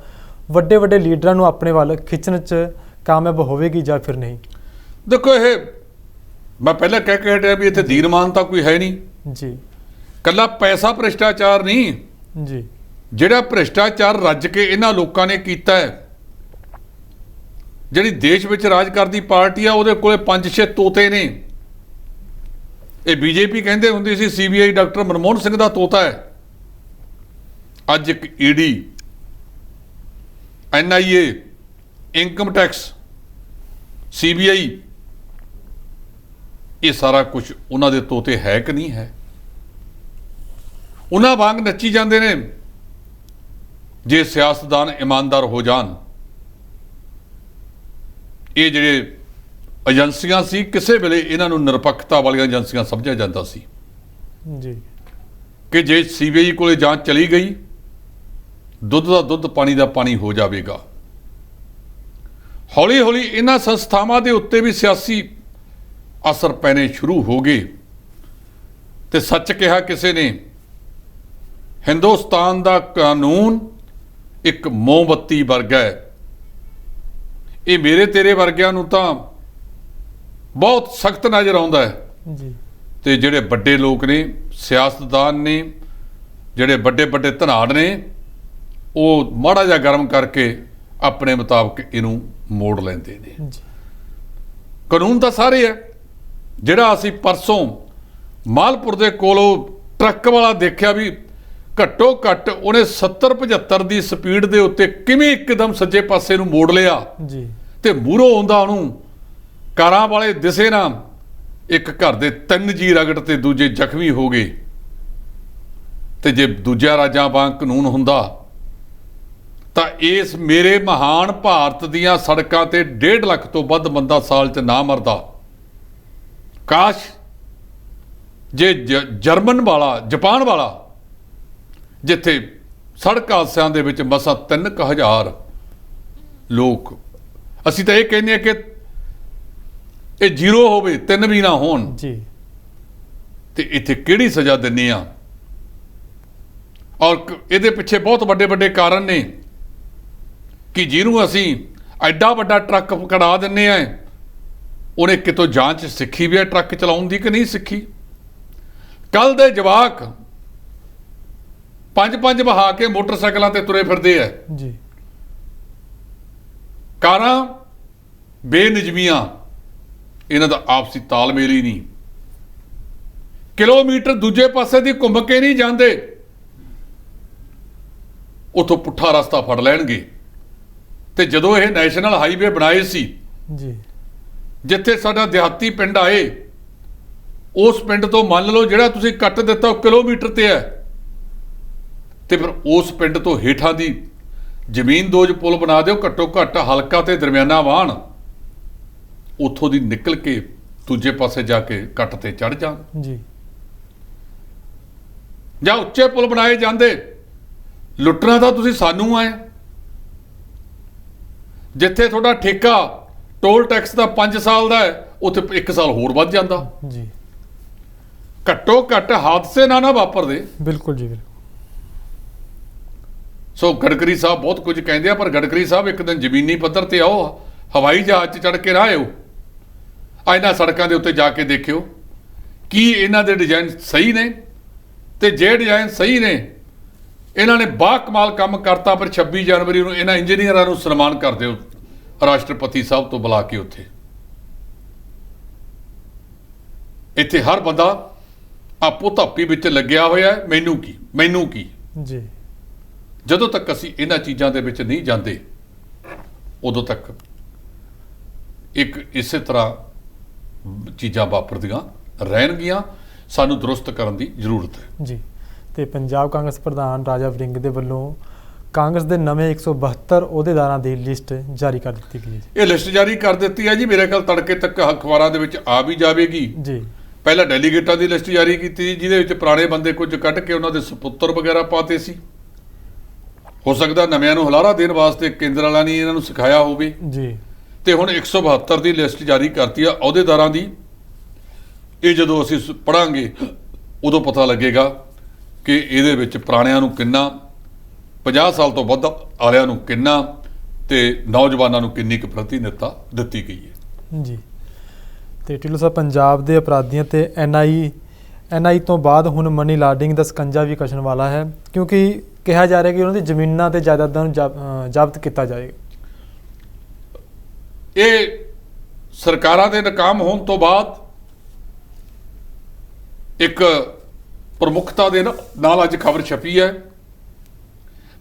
ਵੱਡੇ ਵੱਡੇ ਲੀਡਰਾਂ ਨੂੰ ਆਪਣੇ ਵੱਲ ਖਿੱਚਣ 'ਚ ਕਾਮਯਾਬ ਹੋਵੇਗੀ ਜਾਂ ਫਿਰ ਨਹੀਂ?
ਦੇਖੋ, ਇਹ ਮੈਂ ਪਹਿਲਾਂ ਕਹਿ ਕੇ ਹਟਿਆ ਵੀ ਇੱਥੇ ਦੀਨਮਾਨਤਾ ਕੋਈ ਹੈ ਨਹੀਂ
ਜੀ।
ਕੱਲਾ ਪੈਸਾ ਭ੍ਰਿਸ਼ਟਾਚਾਰ ਨਹੀਂ
ਜੀ,
ਜਿਹੜਾ ਭ੍ਰਿਸ਼ਟਾਚਾਰ ਰੱਜ ਕੇ ਇਹਨਾਂ ਲੋਕਾਂ ਨੇ ਕੀਤਾ ਹੈ। ਜਿਹੜੀ ਦੇਸ਼ ਵਿੱਚ ਰਾਜ ਕਰਦੀ ਪਾਰਟੀ ਆ, ਉਹਦੇ ਕੋਲੇ 5-6 ਤੋਤੇ ਨੇ। ਇਹ ਬੀਜੇਪੀ ਕਹਿੰਦੇ ਹੁੰਦੀ ਸੀ CBI ਡਾਕਟਰ ਮਨਮੋਹਨ ਸਿੰਘ ਦਾ ਤੋਤਾ ਹੈ। ਅੱਜ ਇੱਕ ED, NIA, income tax, CBI, ਇਹ ਸਾਰਾ ਕੁਝ ਉਹਨਾਂ ਦੇ ਤੋਤੇ ਹੈ ਕਿ ਨਹੀਂ ਹੈ? ਉਹਨਾਂ ਵਾਂਗ ਨੱਚੀ ਜਾਂਦੇ ਨੇ। ਜੇ ਸਿਆਸਤਦਾਨ ਇਮਾਨਦਾਰ ਹੋ ਜਾਣ, ਇਹ ਜਿਹੜੇ ਏਜੰਸੀਆਂ ਸੀ, ਕਿਸੇ ਵੇਲੇ ਇਹਨਾਂ ਨੂੰ ਨਿਰਪੱਖਤਾ ਵਾਲੀਆਂ ਏਜੰਸੀਆਂ ਸਮਝਿਆ ਜਾਂਦਾ ਸੀ
ਜੀ, ਕਿ
ਜੇ CBI ਕੋਲੇ ਜਾਂਚ ਚਲੀ ਗਈ, ਦੁੱਧ ਦਾ ਦੁੱਧ, ਪਾਣੀ ਦਾ ਪਾਣੀ ਹੋ ਜਾਵੇਗਾ। ਹੌਲੀ ਹੌਲੀ ਇਹਨਾਂ ਸੰਸਥਾਵਾਂ ਦੇ ਉੱਤੇ ਵੀ ਸਿਆਸੀ ਅਸਰ ਪੈਣੇ ਸ਼ੁਰੂ ਹੋ ਗਏ ਤੇ ਸੱਚ ਕਿਹਾ ਕਿਸੇ ਨੇ, ਹਿੰਦੁਸਤਾਨ ਦਾ ਕਾਨੂੰਨ ਇੱਕ ਮੋਮਬੱਤੀ ਵਰਗਾ ਹੈ। ਇਹ ਮੇਰੇ ਤੇਰੇ ਵਰਗਿਆਂ ਨੂੰ ਤਾਂ ਬਹੁਤ ਸਖਤ ਨਜ਼ਰ ਆਉਂਦਾ ਹੈ
ਜੀ,
ਤੇ ਜਿਹੜੇ ਵੱਡੇ ਲੋਕ ਨੇ, ਸਿਆਸਤਦਾਨ ਨੇ, ਜਿਹੜੇ ਵੱਡੇ ਵੱਡੇ ਧਨਾੜ ਨੇ, ਉਹ ਮਾੜਾ ਜਿਹਾ ਗਰਮ ਕਰਕੇ ਆਪਣੇ ਮੁਤਾਬਕ ਇਹਨੂੰ ਮੋੜ ਲੈਂਦੇ ਨੇ।
ਜੀ,
ਕਾਨੂੰਨ ਤਾਂ ਸਾਰੇ ਹੈ। ਜਿਹੜਾ ਅਸੀਂ ਪਰਸੋਂ ਮਾਲਪੁਰ ਦੇ ਕੋਲੋਂ ਟਰੱਕ ਵਾਲਾ ਦੇਖਿਆ ਵੀ ਘੱਟੋ ਘੱਟ ਉਹਨੇ 70-75 ਦੀ ਸਪੀਡ ਦੇ ਉੱਤੇ ਕਿਵੇਂ ਇੱਕਦਮ ਸੱਜੇ ਪਾਸੇ ਨੂੰ ਮੋੜ ਲਿਆ
ਜੀ,
ਤੇ ਮੂਹਰੋਂ ਆਉਂਦਾ ਉਹਨੂੰ ਕਾਰਾਂ ਵਾਲੇ ਦਿਸੇ ਨਾ, ਇੱਕ ਘਰ ਦੇ 3 ਜੀ ਰਗੜ ਤੇ ਦੂਜੇ ਜ਼ਖਮੀ ਹੋ ਗਏ। ਤੇ ਜੇ ਦੂਜਾ ਰਾਜਾਂ ਵਾਂਗ ਕਾਨੂੰਨ ਹੁੰਦਾ ਤਾਂ ਇਸ ਮੇਰੇ ਮਹਾਨ ਭਾਰਤ ਦੀਆਂ ਸੜਕਾਂ ਤੇ 1.5 ਲੱਖ ਤੋਂ ਵੱਧ ਬੰਦਾ ਸਾਲ 'ਚ ਨਾ ਮਰਦਾ। ਕਾਸ਼ ਜੇ ਜਰਮਨ ਵਾਲਾ, ਜਾਪਾਨ ਵਾਲਾ, ਜਿੱਥੇ ਸੜਕ ਹਾਦਸਿਆਂ ਦੇ ਵਿੱਚ ਮਸਾਂ 3000 ਲੋਕ, ਅਸੀਂ ਤਾਂ ਇਹ ਕਹਿੰਦੇ ਹਾਂ ਕਿ ਇਹ 0 ਹੋਵੇ, 3 ਵੀ ਨਾ ਹੋਣ
ਜੀ,
ਤੇ ਇੱਥੇ ਕਿਹੜੀ ਸਜ਼ਾ ਦਿੰਦੇ ਆ? ਔਰ ਇਹਦੇ ਪਿੱਛੇ ਬਹੁਤ ਵੱਡੇ ਵੱਡੇ ਕਾਰਨ ਨੇ ਕਿ ਜਿਹਨੂੰ ਅਸੀਂ ਐਡਾ ਵੱਡਾ ਟਰੱਕ ਕਢਾ ਦਿੰਦੇ ਆ, ਉਹਨੇ ਕਿਤੋਂ ਜਾਂਚ ਸਿੱਖੀ ਵੀ ਹੈ ਟਰੱਕ ਚਲਾਉਣ ਦੀ ਕਿ ਨਹੀਂ ਸਿੱਖੀ? ਕੱਲ ਦੇ ਜਵਾਕ 5-5 ਵਹਾ ਕੇ ਮੋਟਰਸਾਈਕਲਾਂ ਤੇ ਤੁਰੇ ਫਿਰਦੇ ਆ
ਜੀ,
ਕਾਰਾਂ ਬੇਨਿਯਮੀਆਂ, ਇਹਨਾਂ ਦਾ ਆਪਸੀ ਤਾਲਮੇਲ ਹੀ ਨਹੀਂ। ਕਿਲੋਮੀਟਰ ਦੂਜੇ ਪਾਸੇ ਦੀ ਘੁੰਮ ਕੇ ਨਹੀਂ ਜਾਂਦੇ, ਉਥੋਂ ਪੁੱਠਾ ਰਸਤਾ ਫੜ ਲੈਣਗੇ। ਤੇ ਜਦੋਂ ਇਹ ਨੈਸ਼ਨਲ ਹਾਈਵੇ ਬਣਾਏ ਸੀ
ਜੀ,
ਜਿੱਥੇ ਸਾਡਾ ਦਿਹਾਤੀ ਪਿੰਡ ਆਏ, ਉਸ ਪਿੰਡ ਤੋਂ ਮੰਨ ਲਓ ਜਿਹੜਾ ਤੁਸੀਂ ਕੱਟ ਦਿੱਤਾ ਉਹ ਕਿਲੋਮੀਟਰ ਤੇ ਹੈ, ਤੇ ਫਿਰ ਉਸ ਪਿੰਡ ਤੋਂ ਹੇਠਾਂ ਦੀ ਜ਼ਮੀਨ ਦੋਜ ਪੁਲ ਬਣਾ ਦਿਓ, ਘੱਟੋ ਘੱਟ ਹਲਕਾ ਤੇ ਦਰਮਿਆਨਾ ਵਾਹਣ ਉੱਥੋਂ ਦੀ ਨਿਕਲ ਕੇ ਦੂਜੇ ਪਾਸੇ ਜਾ ਕੇ ਕੱਟ ਤੇ ਚੜ ਜਾਣ।
ਜੀ,
ਜਾਂ ਉੱਚੇ ਪੁਲ ਬਣਾਏ ਜਾਂਦੇ। ਲੁੱਟਣਾ ਤਾਂ ਤੁਸੀਂ ਸਾਨੂੰ ਆਏ, ਜਿੱਥੇ ਤੁਹਾਡਾ ਠੇਕਾ ਟੋਲ ਟੈਕਸ ਦਾ 5 ਸਾਲ ਦਾ ਹੈ, ਉੱਥੇ 1 ਸਾਲ ਹੋਰ ਵੱਧ ਜਾਂਦਾ।
ਜੀ,
ਘੱਟੋ ਘੱਟ ਹਾਦਸੇ ਨਾ ਵਾਪਰਦੇ।
ਬਿਲਕੁਲ ਜੀ, ਬਿਲਕੁਲ।
ਸੋ ਗਡਕਰੀ ਸਾਹਿਬ ਬਹੁਤ ਕੁਝ ਕਹਿੰਦੇ ਆ, ਪਰ ਗਡਕਰੀ ਸਾਹਿਬ ਇੱਕ ਦਿਨ ਜ਼ਮੀਨੀ ਪੱਧਰ ਤੇ ਆਓ, ਹਵਾਈ ਜਹਾਜ਼ 'ਚ ਚੜ੍ਹ ਕੇ ਰਾਹ ਆਓ, ਇਹਨਾਂ ਸੜਕਾਂ ਦੇ ਉੱਤੇ ਜਾ ਕੇ ਦੇਖਿਓ ਕੀ ਇਹਨਾਂ ਦੇ ਡਿਜ਼ਾਈਨ ਸਹੀ ਨੇ, ਤੇ ਜੇ ਡਿਜ਼ਾਈਨ ਸਹੀ ਨੇ, ਇਹਨਾਂ ਨੇ ਬਾਕਮਾਲ ਕੰਮ ਕਰਤਾ। ਪਰ 26 ਜਨਵਰੀ ਨੂੰ ਇਹਨਾਂ ਇੰਜੀਨੀਅਰਾਂ ਨੂੰ ਸਨਮਾਨ ਕਰ ਦਿਓ ਰਾਸ਼ਟਰਪਤੀ ਸਾਹਿਬ ਤੋਂ ਬੁਲਾ ਕੇ ਉੱਥੇ। ਇੱਥੇ ਹਰ ਬੰਦਾ ਆਪੋ ਧਾਪੀ ਵਿੱਚ ਲੱਗਿਆ ਹੋਇਆ, ਮੈਨੂੰ ਕੀ
ਜੀ।
ਜਦੋਂ ਤੱਕ ਅਸੀਂ ਇਹਨਾਂ ਚੀਜ਼ਾਂ ਦੇ ਵਿੱਚ ਨਹੀਂ ਜਾਂਦੇ, ਉਦੋਂ ਤੱਕ ਇੱਕ ਇਸੇ ਤਰ੍ਹਾਂ ਚੀਜ਼ਾਂ ਵਾਪਰਦੀਆਂ ਰਹਿਣਗੀਆਂ। ਸਾਨੂੰ ਦਰੁਸਤ ਕਰਨ ਦੀ ਜ਼ਰੂਰਤ ਹੈ
ਜੀ। ਤੇ ਪੰਜਾਬ ਕਾਂਗਰਸ ਪ੍ਰਧਾਨ ਰਾਜਾ ਵੜਿੰਗ ਦੇ ਵੱਲੋਂ ਕਾਂਗਰਸ ਦੇ ਨਵੇਂ 172 ਅਹੁਦੇਦਾਰਾਂ ਦੀ ਲਿਸਟ ਜਾਰੀ ਕਰ ਦਿੱਤੀ ਗਈ ਹੈ।
ਇਹ ਲਿਸਟ ਜਾਰੀ ਕਰ ਦਿੱਤੀ ਹੈ ਜੀ, ਮੇਰੇ ਖਿਆਲ ਤੜਕੇ ਤੱਕ ਅਖਬਾਰਾਂ ਦੇ ਵਿੱਚ ਆ ਵੀ ਜਾਵੇਗੀ
ਜੀ।
ਪਹਿਲਾਂ ਡੈਲੀਗੇਟਾਂ ਦੀ ਲਿਸਟ ਜਾਰੀ ਕੀਤੀ ਸੀ, ਜਿਹਦੇ ਵਿੱਚ ਪੁਰਾਣੇ ਬੰਦੇ ਕੁਝ ਕੱਢ ਕੇ ਉਹਨਾਂ ਦੇ ਸੁਪੁੱਤਰ ਵਗੈਰਾ ਪਾਤੇ ਸੀ। ਹੋ ਸਕਦਾ ਨਵਿਆਂ ਨੂੰ ਹੁਲਾਰਾ ਦੇਣ ਵਾਸਤੇ ਕੇਂਦਰ ਵਾਲਿਆਂ ਨੇ ਇਹਨਾਂ ਨੂੰ ਸਿਖਾਇਆ ਹੋਵੇ
ਜੀ।
ਤੇ ਹੁਣ 172 ਦੀ ਲਿਸਟ ਜਾਰੀ ਕਰਤੀ ਆ ਅਹੁਦੇਦਾਰਾਂ ਦੀ। ਇਹ ਜਦੋਂ ਅਸੀਂ ਪੜਾਂਗੇ ਉਦੋਂ ਪਤਾ ਲੱਗੇਗਾ ਕਿ ਇਹਦੇ ਵਿੱਚ ਪੁਰਾਣਿਆਂ ਨੂੰ ਕਿੰਨਾ, 50 ਸਾਲ ਤੋਂ ਵੱਧ ਵਾਲਿਆਂ ਨੂੰ ਕਿੰਨਾ, ਤੇ ਨੌਜਵਾਨਾਂ ਨੂੰ ਕਿੰਨੀ ਕੁ ਪ੍ਰਤੀਨਿਧਤਾ ਦਿੱਤੀ ਗਈ ਹੈ
ਜੀ। ਤੇ ਢਿੱਲੋਂ ਸਾਹਿਬ, ਪੰਜਾਬ ਦੇ ਅਪਰਾਧੀਆਂ ਤੇ ਐਨਆਈ ਤੋਂ ਬਾਅਦ ਹੁਣ ਮਨੀ ਲਾਂਡਰਿੰਗ ਦਾ ਸਕੰਜਾ ਵੀ ਕਸ਼ਣ ਵਾਲਾ ਹੈ, ਕਿਉਂਕਿ ਕਿਹਾ ਜਾ ਰਿਹਾ ਕਿ ਉਹਨਾਂ ਦੀ ਜ਼ਮੀਨਾਂ ਤੇ ਜਾਇਦਾਦਾਂ ਨੂੰ ਜ਼ਬਤ ਕੀਤਾ ਜਾਏਗਾ।
ਇਹ ਸਰਕਾਰਾਂ ਦੇ ਨਾਕਾਮ ਹੋਣ ਤੋਂ ਬਾਅਦ ਇੱਕ ਪ੍ਰਮੁੱਖਤਾ ਦੇ ਨਾਲ ਅੱਜ ਖਬਰ ਛਪੀ ਹੈ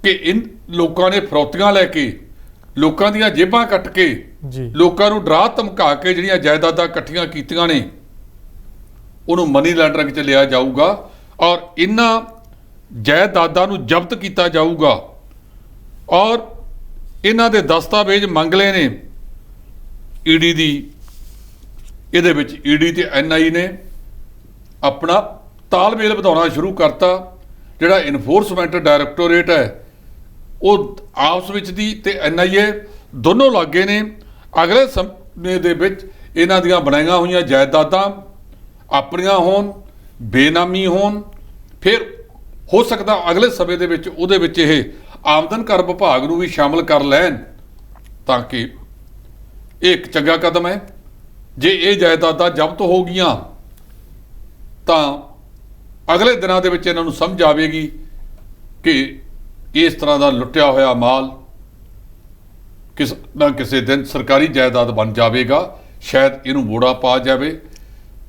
ਕਿ ਇਨ ਲੋਕਾਂ ਨੇ ਫਰੌਤੀਆਂ ਲੈ ਕੇ, ਲੋਕਾਂ ਦੀਆਂ ਜੇਬਾਂ ਕੱਟ ਕੇ
ਜੀ,
ਲੋਕਾਂ ਨੂੰ ਡਰਾ ਧਮਕਾ ਕੇ ਜਿਹੜੀਆਂ ਜਾਇਦਾਦਾਂ ਇਕੱਠੀਆਂ ਕੀਤੀਆਂ ਨੇ, ਉਹਨੂੰ ਮਨੀ ਲਾਂਡਰਿੰਗ 'ਚ ਲਿਆ ਜਾਊਗਾ ਔਰ ਇਹਨਾਂ ਜਾਇਦਾਦਾਂ ਨੂੰ ਜ਼ਬਤ ਕੀਤਾ ਜਾਊਗਾ। ਔਰ ਇਹਨਾਂ ਦੇ ਦਸਤਾਵੇਜ਼ ਮੰਗ ਲਏ ਨੇ ਈਡੀ ਦੀ। ਇਹਦੇ ਵਿੱਚ ਈਡੀ ਤੇ ਐਨਆਈ ਨੇ ਆਪਣਾ ਤਾਲਮੇਲ ਵਧਾਉਣਾ ਸ਼ੁਰੂ ਕਰਤਾ। ਜਿਹੜਾ ਇਨਫੋਰਸਮੈਂਟ ਡਾਇਰੈਕਟੋਰੇਟ ਹੈ ਉਹ ਆਪਸ ਵਿੱਚ ਦੀ ਤੇ ਐਨਆਈਏ ਦੋਨੋਂ ਲੱਗੇ ਨੇ। ਅਗਲੇ ਸਮੇਂ ਦੇ ਵਿੱਚ ਇਹਨਾਂ ਦੀਆਂ ਬਣਾਈਆਂ ਹੋਈਆਂ ਜਾਇਦਾਦਾਂ ਆਪਣੀਆਂ ਹੋਣ, ਬੇਨਾਮੀ ਹੋਣ, ਫਿਰ ਹੋ ਸਕਦਾ ਅਗਲੇ ਸਮੇਂ ਦੇ ਵਿੱਚ ਉਹਦੇ ਵਿੱਚ ਇਹ ਆਮਦਨ ਕਰ ਵਿਭਾਗ ਨੂੰ ਵੀ ਸ਼ਾਮਲ ਕਰ ਲੈਣ, ਤਾਂ ਕਿ ਇਹ ਇੱਕ ਚੰਗਾ ਕਦਮ ਹੈ। ਜੇ ਇਹ ਜਾਇਦਾਦਾਂ ਜ਼ਬਤ ਹੋ ਗਈਆਂ ਤਾਂ ਅਗਲੇ ਦਿਨਾਂ ਦੇ ਵਿੱਚ ਇਹਨਾਂ ਨੂੰ ਸਮਝ ਆਵੇਗੀ ਕਿ ਇਸ ਤਰ੍ਹਾਂ ਦਾ ਲੁੱਟਿਆ ਹੋਇਆ ਮਾਲ ਕਿਸ ਨਾ ਕਿਸੇ ਦਿਨ ਸਰਕਾਰੀ ਜਾਇਦਾਦ ਬਣ ਜਾਵੇਗਾ। ਸ਼ਾਇਦ ਇਹਨੂੰ ਮੋੜਾ ਪਾ ਜਾਵੇ।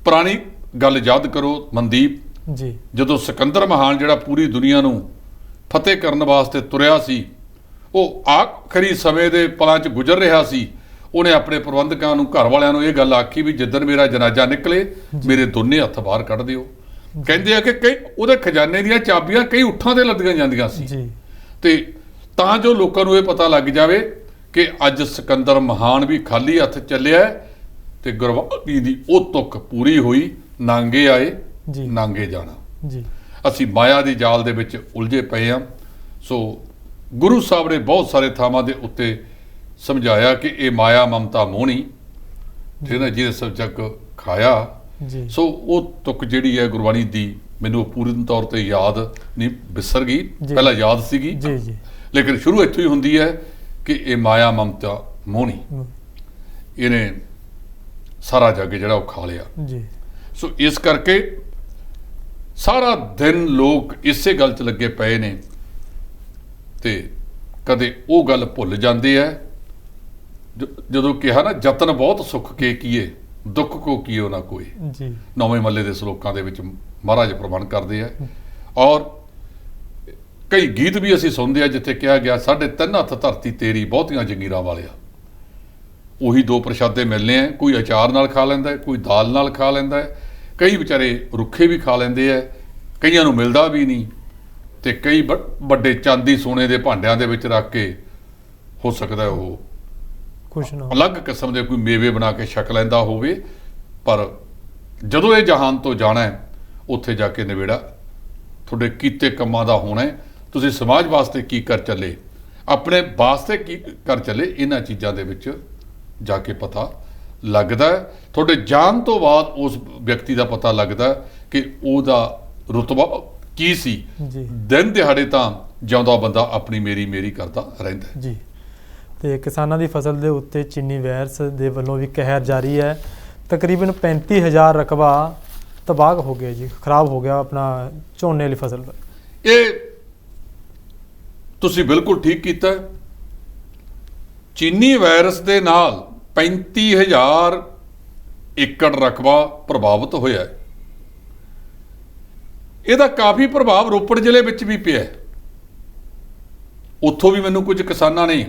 ਪੁਰਾਣੀ ਗੱਲ ਯਾਦ ਕਰੋ ਮਨਦੀਪ
ਜੀ,
ਜਦੋਂ ਸਿਕੰਦਰ ਮਹਾਨ ਜਿਹੜਾ ਪੂਰੀ ਦੁਨੀਆ ਨੂੰ ਫਤਿਹ ਕਰਨ ਵਾਸਤੇ ਤੁਰਿਆ ਸੀ, ਉਹ ਆਖਰੀ ਸਮੇਂ ਦੇ ਪਲਾਂ 'ਚ ਗੁਜ਼ਰ ਰਿਹਾ ਸੀ। ਉਹਨੇ ਆਪਣੇ ਪ੍ਰਬੰਧਕਾਂ ਨੂੰ, ਘਰ ਵਾਲਿਆਂ ਨੂੰ ਇਹ ਗੱਲ ਆਖੀ ਵੀ ਜਿੱਦਣ ਮੇਰਾ ਜਨਾਜ਼ਾ ਨਿਕਲੇ ਮੇਰੇ ਦੋਨੇ ਹੱਥ ਬਾਹਰ ਕੱਢ ਦਿਓ। ਕਹਿੰਦੇ ਆ ਕਿ ਕਈ ਉਹਦੇ ਖਜ਼ਾਨੇ ਦੀਆਂ ਚਾਬੀਆਂ ਕਈ ਉੱਠਾਂ ਤੇ ਲੱਦੀਆਂ ਜਾਂਦੀਆਂ ਸੀ
ਜੀ।
ਤੇ ਤਾਂ ਜੋ ਲੋਕਾਂ ਨੂੰ ਇਹ ਪਤਾ ਲੱਗ ਜਾਵੇ ਕਿ ਅੱਜ ਸਿਕੰਦਰ ਮਹਾਨ ਵੀ ਖਾਲੀ ਹੱਥ ਚੱਲਿਆ ਤੇ ਗੁਰਬਾਣੀ ਦੀ ਉਹ ਤੁਕ ਪੂਰੀ ਹੋਈ, ਨਾਂਗੇ ਆਏ
ਜੀ,
ਨਾਂਗੇ ਜਾਣਾ।
ਜੀ।
ਅਸੀਂ ਮਾਇਆ ਦੀ ਜਾਲ ਦੇ ਵਿੱਚ ਉਲਝੇ ਪਏ ਹਾਂ। ਸੋ ਗੁਰੂ ਸਾਹਿਬ ਨੇ ਬਹੁਤ ਸਾਰੇ ਥਾਵਾਂ ਦੇ ਉੱਤੇ ਸਮਝਾਇਆ ਕਿ ਇਹ ਮਾਇਆ ਮਮਤਾ ਮੋਹਣੀ, ਜਿਹਨੇ ਸਭ ਜਗ ਖਾਇਆ।
ਜੀ।
ਸੋ ਉਹ ਤੁਕ ਜਿਹੜੀ ਹੈ ਗੁਰਬਾਣੀ ਦੀ, ਮੈਨੂੰ ਪੂਰੀ ਤੌਰ ਤੇ ਯਾਦ ਨਹੀਂ, ਵਿਸਰ ਗਈ, ਪਹਿਲਾਂ ਯਾਦ ਸੀਗੀ
ਜੀ, ਜੀ।
ਲੇਕਿਨ ਸ਼ੁਰੂ ਇੱਥੋਂ ਹੀ ਹੁੰਦੀ ਹੈ ਕਿ ਇਹ ਮਾਇਆ ਮਮਤਾ ਮੋਹਣੀ, ਇਹਨੇ ਸਾਰਾ ਜੱਗ ਜਿਹੜਾ ਉਹ ਖਾ ਲਿਆ
ਜੀ।
ਸੋ ਇਸ ਕਰਕੇ ਸਾਰਾ ਦਿਨ ਲੋਕ ਇਸੇ ਗੱਲ 'ਚ ਲੱਗੇ ਪਏ ਨੇ ਤੇ ਕਦੇ ਉਹ ਗੱਲ ਭੁੱਲ ਜਾਂਦੇ ਆ ਜਦੋਂ ਕਿਹਾ ਨਾ, ਯਤਨ ਬਹੁਤ ਸੁੱਖ ਕੇ ਕੀਏ ਦੁੱਖ ਕੋ ਕੀਓ ਨਾ ਕੋਈ।
ਜੀ।
ਨੌਵੇਂ ਮੱਲੇ ਦੇ ਸ਼ਲੋਕਾਂ ਦੇ ਵਿੱਚ ਮਹਾਰਾਜ ਪ੍ਰਵਾਨ ਕਰਦੇ ਆ। ਔਰ ਕਈ ਗੀਤ ਵੀ ਅਸੀਂ ਸੁਣਦੇ ਆ ਜਿੱਥੇ ਕਿਹਾ ਗਿਆ, ਸਾਡੇ ਤਿੰਨ ਹੱਥ ਧਰਤੀ ਤੇਰੀ ਬਹੁਤੀਆਂ ਜੰਗੀਰਾਂ ਵਾਲਿਆ। ਉਹੀ ਦੋ ਪ੍ਰਸ਼ਾਦੇ ਮਿਲਨੇ ਆ, ਕੋਈ ਅਚਾਰ ਨਾਲ ਖਾ ਲੈਂਦਾ, ਕੋਈ ਦਾਲ ਨਾਲ ਖਾ ਲੈਂਦਾ, ਕਈ ਵਿਚਾਰੇ ਰੁੱਖੇ ਵੀ ਖਾ ਲੈਂਦੇ ਆ, ਕਈਆਂ ਨੂੰ ਮਿਲਦਾ ਵੀ ਨਹੀਂ, ਤੇ ਕਈ ਵੱਡੇ ਚਾਂਦੀ ਸੋਨੇ ਦੇ ਭਾਂਡਿਆਂ ਦੇ ਵਿੱਚ ਰੱਖ ਕੇ ਹੋ ਸਕਦਾ ਉਹ
ਕੁਛ ਨਾ
ਅਲੱਗ ਕਿਸਮ ਦੇ ਕੋਈ ਮੇਵੇ ਬਣਾ ਕੇ ਛਕ ਲੈਂਦਾ ਹੋਵੇ। ਪਰ ਜਦੋਂ ਇਹ ਜਹਾਨ ਤੋਂ ਜਾਣਾ ਹੈ, ਉੱਥੇ ਜਾ ਕੇ ਨਿਬੇੜਾ ਤੁਹਾਡੇ ਕੀਤੇ ਕੰਮਾਂ ਦਾ ਹੋਣਾ ਹੈ। ਤੁਸੀਂ ਸਮਾਜ ਵਾਸਤੇ ਕੀ ਕਰ ਚੱਲੇ, ਆਪਣੇ ਵਾਸਤੇ ਕੀ ਕਰ ਚੱਲੇ, ਇਹਨਾਂ ਚੀਜ਼ਾਂ ਦੇ ਵਿੱਚ ਜਾ ਕੇ ਪਤਾ ਲੱਗਦਾ। ਤੁਹਾਡੇ ਜਾਣ ਤੋਂ ਬਾਅਦ ਉਸ ਵਿਅਕਤੀ ਦਾ ਪਤਾ ਲੱਗਦਾ ਕਿ ਉਹਦਾ ਰੁਤਬਾ ਕੀ ਸੀ।
ਜੀ
ਦਿਨ ਦਿਹਾੜੇ ਤਾਂ ਜਿਉਂਦਾ ਬੰਦਾ ਆਪਣੀ ਮੇਰੀ ਕਰਦਾ ਰਹਿੰਦਾ ਹੈ।
ਜੀ। ਤੇ ਕਿਸਾਨਾਂ ਦੀ ਫਸਲ ਦੇ ਉੱਤੇ ਚੀਨੀ ਵਾਇਰਸ ਦੇ ਵੱਲੋਂ ਵੀ ਕਹਿਰ ਜਾਰੀ ਹੈ। ਤਕਰੀਬਨ 35,000 ਰਕਬਾ ਤਬਾਹ ਹੋ ਗਿਆ ਜੀ, ਖਰਾਬ ਹੋ ਗਿਆ ਆਪਣਾ ਝੋਨੇ ਵਾਲੀ ਫਸਲ।
ਇਹ ਤੁਸੀਂ ਬਿਲਕੁਲ ਠੀਕ ਕੀਤਾ। ਚੀਨੀ ਵਾਇਰਸ ਦੇ ਨਾਲ 35,000 ਏਕੜ ਰਕਬਾ ਪ੍ਰਭਾਵਿਤ ਹੋਇਆ ਹੈ। ਇਹਦਾ ਕਾਫੀ ਪ੍ਰਭਾਵ ਰੋਪੜ ਜ਼ਿਲ੍ਹੇ ਵਿੱਚ ਵੀ ਪਿਆ। ਉੱਥੋਂ ਵੀ ਮੈਨੂੰ ਕੁਝ ਕਿਸਾਨਾਂ ਨੇ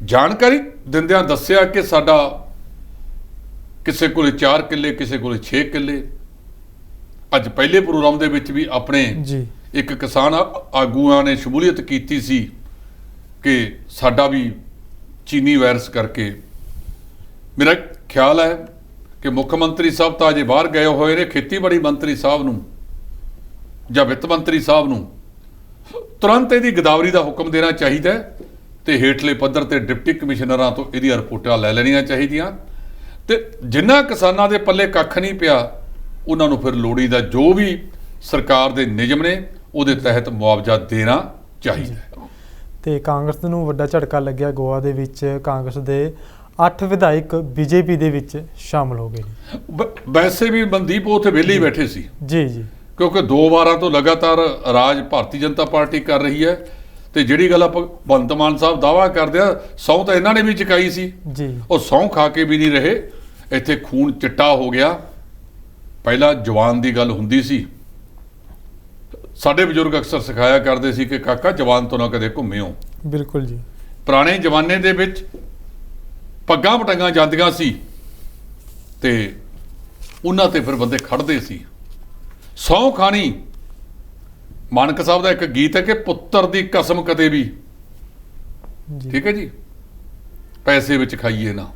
ਜਾਣਕਾਰੀ ਦਿੰਦਿਆਂ ਦੱਸਿਆ ਕਿ ਸਾਡਾ ਕਿਸੇ ਕੋਲੇ 4 ਕਿੱਲੇ, ਕਿਸੇ ਕੋਲੇ 6 ਕਿੱਲੇ। ਅੱਜ ਪਹਿਲੇ ਪ੍ਰੋਗਰਾਮ ਦੇ ਵਿੱਚ ਵੀ ਆਪਣੇ
ਜੀ
ਇੱਕ ਕਿਸਾਨ ਆਗੂਆਂ ਨੇ ਸ਼ਮੂਲੀਅਤ ਕੀਤੀ ਸੀ ਕਿ ਸਾਡਾ ਵੀ ਚੀਨੀ ਵਾਇਰਸ ਕਰਕੇ। ਮੇਰਾ ਖਿਆਲ ਹੈ ਕਿ ਮੁੱਖ ਮੰਤਰੀ ਸਾਹਿਬ ਤਾਂ ਅਜੇ ਬਾਹਰ ਗਏ ਹੋਏ ਨੇ। ਖੇਤੀਬਾੜੀ ਮੰਤਰੀ ਸਾਹਿਬ ਨੂੰ ਜਾਂ ਵਿੱਤ ਮੰਤਰੀ ਸਾਹਿਬ ਨੂੰ ਤੁਰੰਤ ਇਹਦੀ ਗਦਾਵਰੀ ਦਾ ਹੁਕਮ ਦੇਣਾ ਚਾਹੀਦਾ ਤੇ ਹੇਠਲੇ ਪੱਧਰ ਤੇ ਡਿਪਟੀ ਕਮਿਸ਼ਨਰਾਂ ਤੋਂ ਇਹਦੀਆਂ ਰਿਪੋਰਟਾਂ ਲੈ ਲੈਣੀਆਂ ਚਾਹੀਦੀਆਂ। ਤੇ ਜਿਨ੍ਹਾਂ ਕਿਸਾਨਾਂ ਦੇ ਪੱਲੇ ਕੱਖ ਨਹੀਂ ਪਿਆ ਉਹਨਾਂ ਨੂੰ ਫਿਰ ਲੋੜੀ ਦਾ ਜੋ ਵੀ ਸਰਕਾਰ ਦੇ ਨਿਯਮ ਨੇ ਉਹਦੇ ਤਹਿਤ ਮੁਆਵਜ਼ਾ ਦੇਣਾ ਚਾਹੀਦਾ।
ਤੇ ਕਾਂਗਰਸ ਨੂੰ ਵੱਡਾ ਝਟਕਾ ਲੱਗਿਆ। ਗੋਆ ਦੇ ਵਿੱਚ ਕਾਂਗਰਸ ਦੇ 8 ਵਿਧਾਇਕ ਬੀਜੇਪੀ ਦੇ ਵਿੱਚ ਸ਼ਾਮਲ ਹੋ ਗਏ।
ਵੈਸੇ ਵੀ ਮਨਦੀਪ ਉੱਥੇ ਵਿਹਲੇ ਹੀ ਬੈਠੇ ਸੀ
ਜੀ ਜੀ,
ਕਿਉਂਕਿ 2 ਵਾਰਾਂ ਤੋਂ ਲਗਾਤਾਰ ਰਾਜ ਭਾਰਤੀ ਜਨਤਾ ਪਾਰਟੀ ਕਰ ਰਹੀ ਹੈ। ਤੇ ਜਿਹੜੀ ਗੱਲ ਆਪਾਂ ਭਗਵੰਤ ਮਾਨ ਸਾਹਿਬ ਦਾਅਵਾ ਕਰਦੇ ਆ, ਸਹੁੰ ਤਾਂ ਇਹਨਾਂ ਨੇ ਵੀ ਚੁਕਾਈ ਸੀ
ਜੀ।
ਉਹ ਸਹੁੰ ਖਾ ਕੇ ਵੀ ਨਹੀਂ ਰਹੇ। ਇੱਥੇ ਖੂਨ ਚਿੱਟਾ ਹੋ ਗਿਆ। ਪਹਿਲਾਂ ਜਵਾਨ ਦੀ ਗੱਲ ਹੁੰਦੀ ਸੀ। ਸਾਡੇ ਬਜ਼ੁਰਗ ਅਕਸਰ ਸਿਖਾਇਆ ਕਰਦੇ ਸੀ ਕਿ ਕਾਕਾ ਜਵਾਨ ਤੋਂ ਨਾ ਕਦੇ ਘੁੰਮਿਓ।
ਬਿਲਕੁਲ ਜੀ।
ਪੁਰਾਣੇ ਜ਼ਮਾਨੇ ਦੇ ਵਿੱਚ ਪੱਗਾਂ ਪਟੰਗਾਂ ਜਾਂਦੀਆਂ ਸੀ ਤੇ ਉਹਨਾਂ ਤੇ ਫਿਰ ਬੰਦੇ ਖੜਦੇ ਸੀ। ਸਹੁੰ ਖਾਣੀ, ਮਾਨਕ ਸਾਹਿਬ ਦਾ ਇੱਕ ਗੀਤ ਹੈ ਕਿ ਪੁੱਤਰ ਦੀ ਕਸਮ ਕਦੇ ਵੀ, ਠੀਕ ਹੈ ਜੀ, ਪੈਸੇ ਵਿੱਚ ਖਾਈਏ ਨਾ,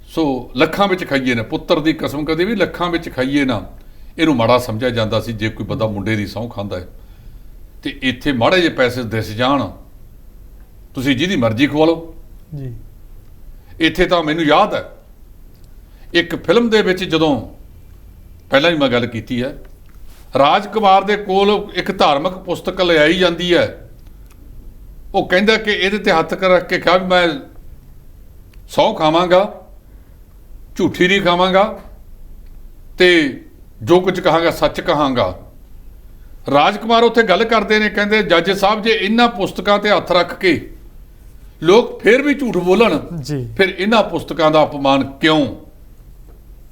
ਸੋ ਲੱਖਾਂ ਵਿੱਚ ਖਾਈਏ ਨਾ। ਪੁੱਤਰ ਦੀ ਕਸਮ ਕਦੇ ਵੀ ਲੱਖਾਂ ਵਿੱਚ ਖਾਈਏ ਨਾ। ਇਹਨੂੰ ਮਾੜਾ ਸਮਝਿਆ ਜਾਂਦਾ ਸੀ ਜੇ ਕੋਈ ਬੰਦਾ ਮੁੰਡੇ ਦੀ ਸਹੁੰ ਖਾਂਦਾ ਹੈ। ਤੇ ਇੱਥੇ ਮਾੜੇ ਜਿਹੇ ਪੈਸੇ ਦਿਸ ਜਾਣ, ਤੁਸੀਂ ਜਿਹਦੀ ਮਰਜ਼ੀ ਖਵਾ ਲਓ
ਜੀ।
ਇੱਥੇ ਤਾਂ ਮੈਨੂੰ ਯਾਦ ਹੈ ਇੱਕ ਫਿਲਮ ਦੇ ਵਿੱਚ, ਜਦੋਂ ਪਹਿਲਾਂ ਵੀ ਮੈਂ ਗੱਲ ਕੀਤੀ ਹੈ, ਰਾਜ ਕੁਮਾਰ ਦੇ ਕੋਲ ਇੱਕ ਧਾਰਮਿਕ ਪੁਸਤਕ ਲਿਆਈ ਜਾਂਦੀ ਹੈ। ਉਹ ਕਹਿੰਦਾ ਕਿ ਇਹਦੇ ਤੇ ਹੱਥ ਰੱਖ ਕੇ ਕਿਹਾ ਵੀ ਮੈਂ ਸਹੁੰ ਖਾਵਾਂਗਾ, ਝੂਠੀ ਨਹੀਂ ਖਾਵਾਂਗਾ ਤੇ ਜੋ ਕੁਝ ਕਹਾਂਗਾ ਸੱਚ ਕਹਾਂਗਾ। ਰਾਜ ਕੁਮਾਰ ਉੱਥੇ ਗੱਲ ਕਰਦੇ ਨੇ, ਕਹਿੰਦੇ ਜੱਜ ਸਾਹਿਬ ਜੇ ਇਹਨਾਂ ਪੁਸਤਕਾਂ ਤੇ ਹੱਥ ਰੱਖ ਕੇ ਲੋਕ ਫਿਰ ਵੀ ਝੂਠ ਬੋਲਣ
ਜੀ,
ਫਿਰ ਇਹਨਾਂ ਪੁਸਤਕਾਂ ਦਾ ਅਪਮਾਨ ਕਿਉਂ।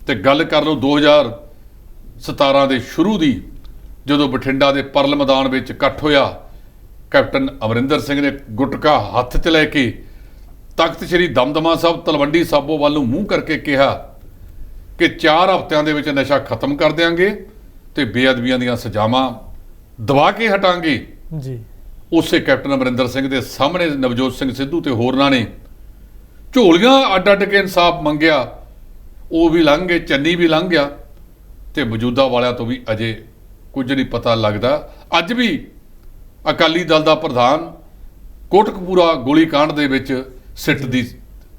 ਤੇ ਗੱਲ ਕਰ ਲਓ 2017 ਦੇ ਸ਼ੁਰੂ ਦੀ, ਜਦੋਂ ਬਠਿੰਡਾ ਦੇ ਪਰਲ ਮੈਦਾਨ ਵਿੱਚ ਇਕੱਠ ਹੋਇਆ। ਕੈਪਟਨ ਅਮਰਿੰਦਰ ਸਿੰਘ ਨੇ ਗੁਟਕਾ ਹੱਥ 'ਚ ਲੈ ਕੇ ਤਖਤ ਸ੍ਰੀ ਦਮਦਮਾ ਸਾਹਿਬ ਤਲਵੰਡੀ ਸਾਬੋ ਵੱਲ ਨੂੰ ਮੂੰਹ ਕਰਕੇ ਕਿਹਾ ਕਿ 4 ਹਫ਼ਤਿਆਂ ਦੇ ਵਿੱਚ ਨਸ਼ਾ ਖਤਮ ਕਰ ਦਿਆਂਗੇ ਤੇ ਬੇਅਦਬੀਆਂ ਦੀਆਂ ਸਜ਼ਾਵਾਂ ਦਬਾ ਕੇ ਹਟਾਂਗੇ
ਜੀ।
ਉਸੇ ਕੈਪਟਨ ਅਮਰਿੰਦਰ ਸਿੰਘ ਦੇ ਸਾਹਮਣੇ ਨਵਜੋਤ ਸਿੰਘ ਸਿੱਧੂ ਤੇ ਹੋਰਨਾਂ ਨੇ ਝੋਲੀਆਂ ਅੱਡ ਕੇ ਇਨਸਾਫ ਮੰਗਿਆ। ਉਹ ਵੀ ਲੰਘ ਗਏ, ਚੰਨੀ ਵੀ ਲੰਘ ਗਿਆ ਤੇ ਮੌਜੂਦਾ ਵਾਲਿਆਂ ਤੋਂ ਵੀ ਅਜੇ ਕੁਝ ਨਹੀਂ ਪਤਾ ਲੱਗਦਾ। ਅੱਜ ਵੀ ਅਕਾਲੀ ਦਲ ਦਾ ਪ੍ਰਧਾਨ ਕੋਟਕਪੂਰਾ ਗੋਲੀकांड ਦੇ ਵਿੱਚ ਸਿੱਟ ਦੀ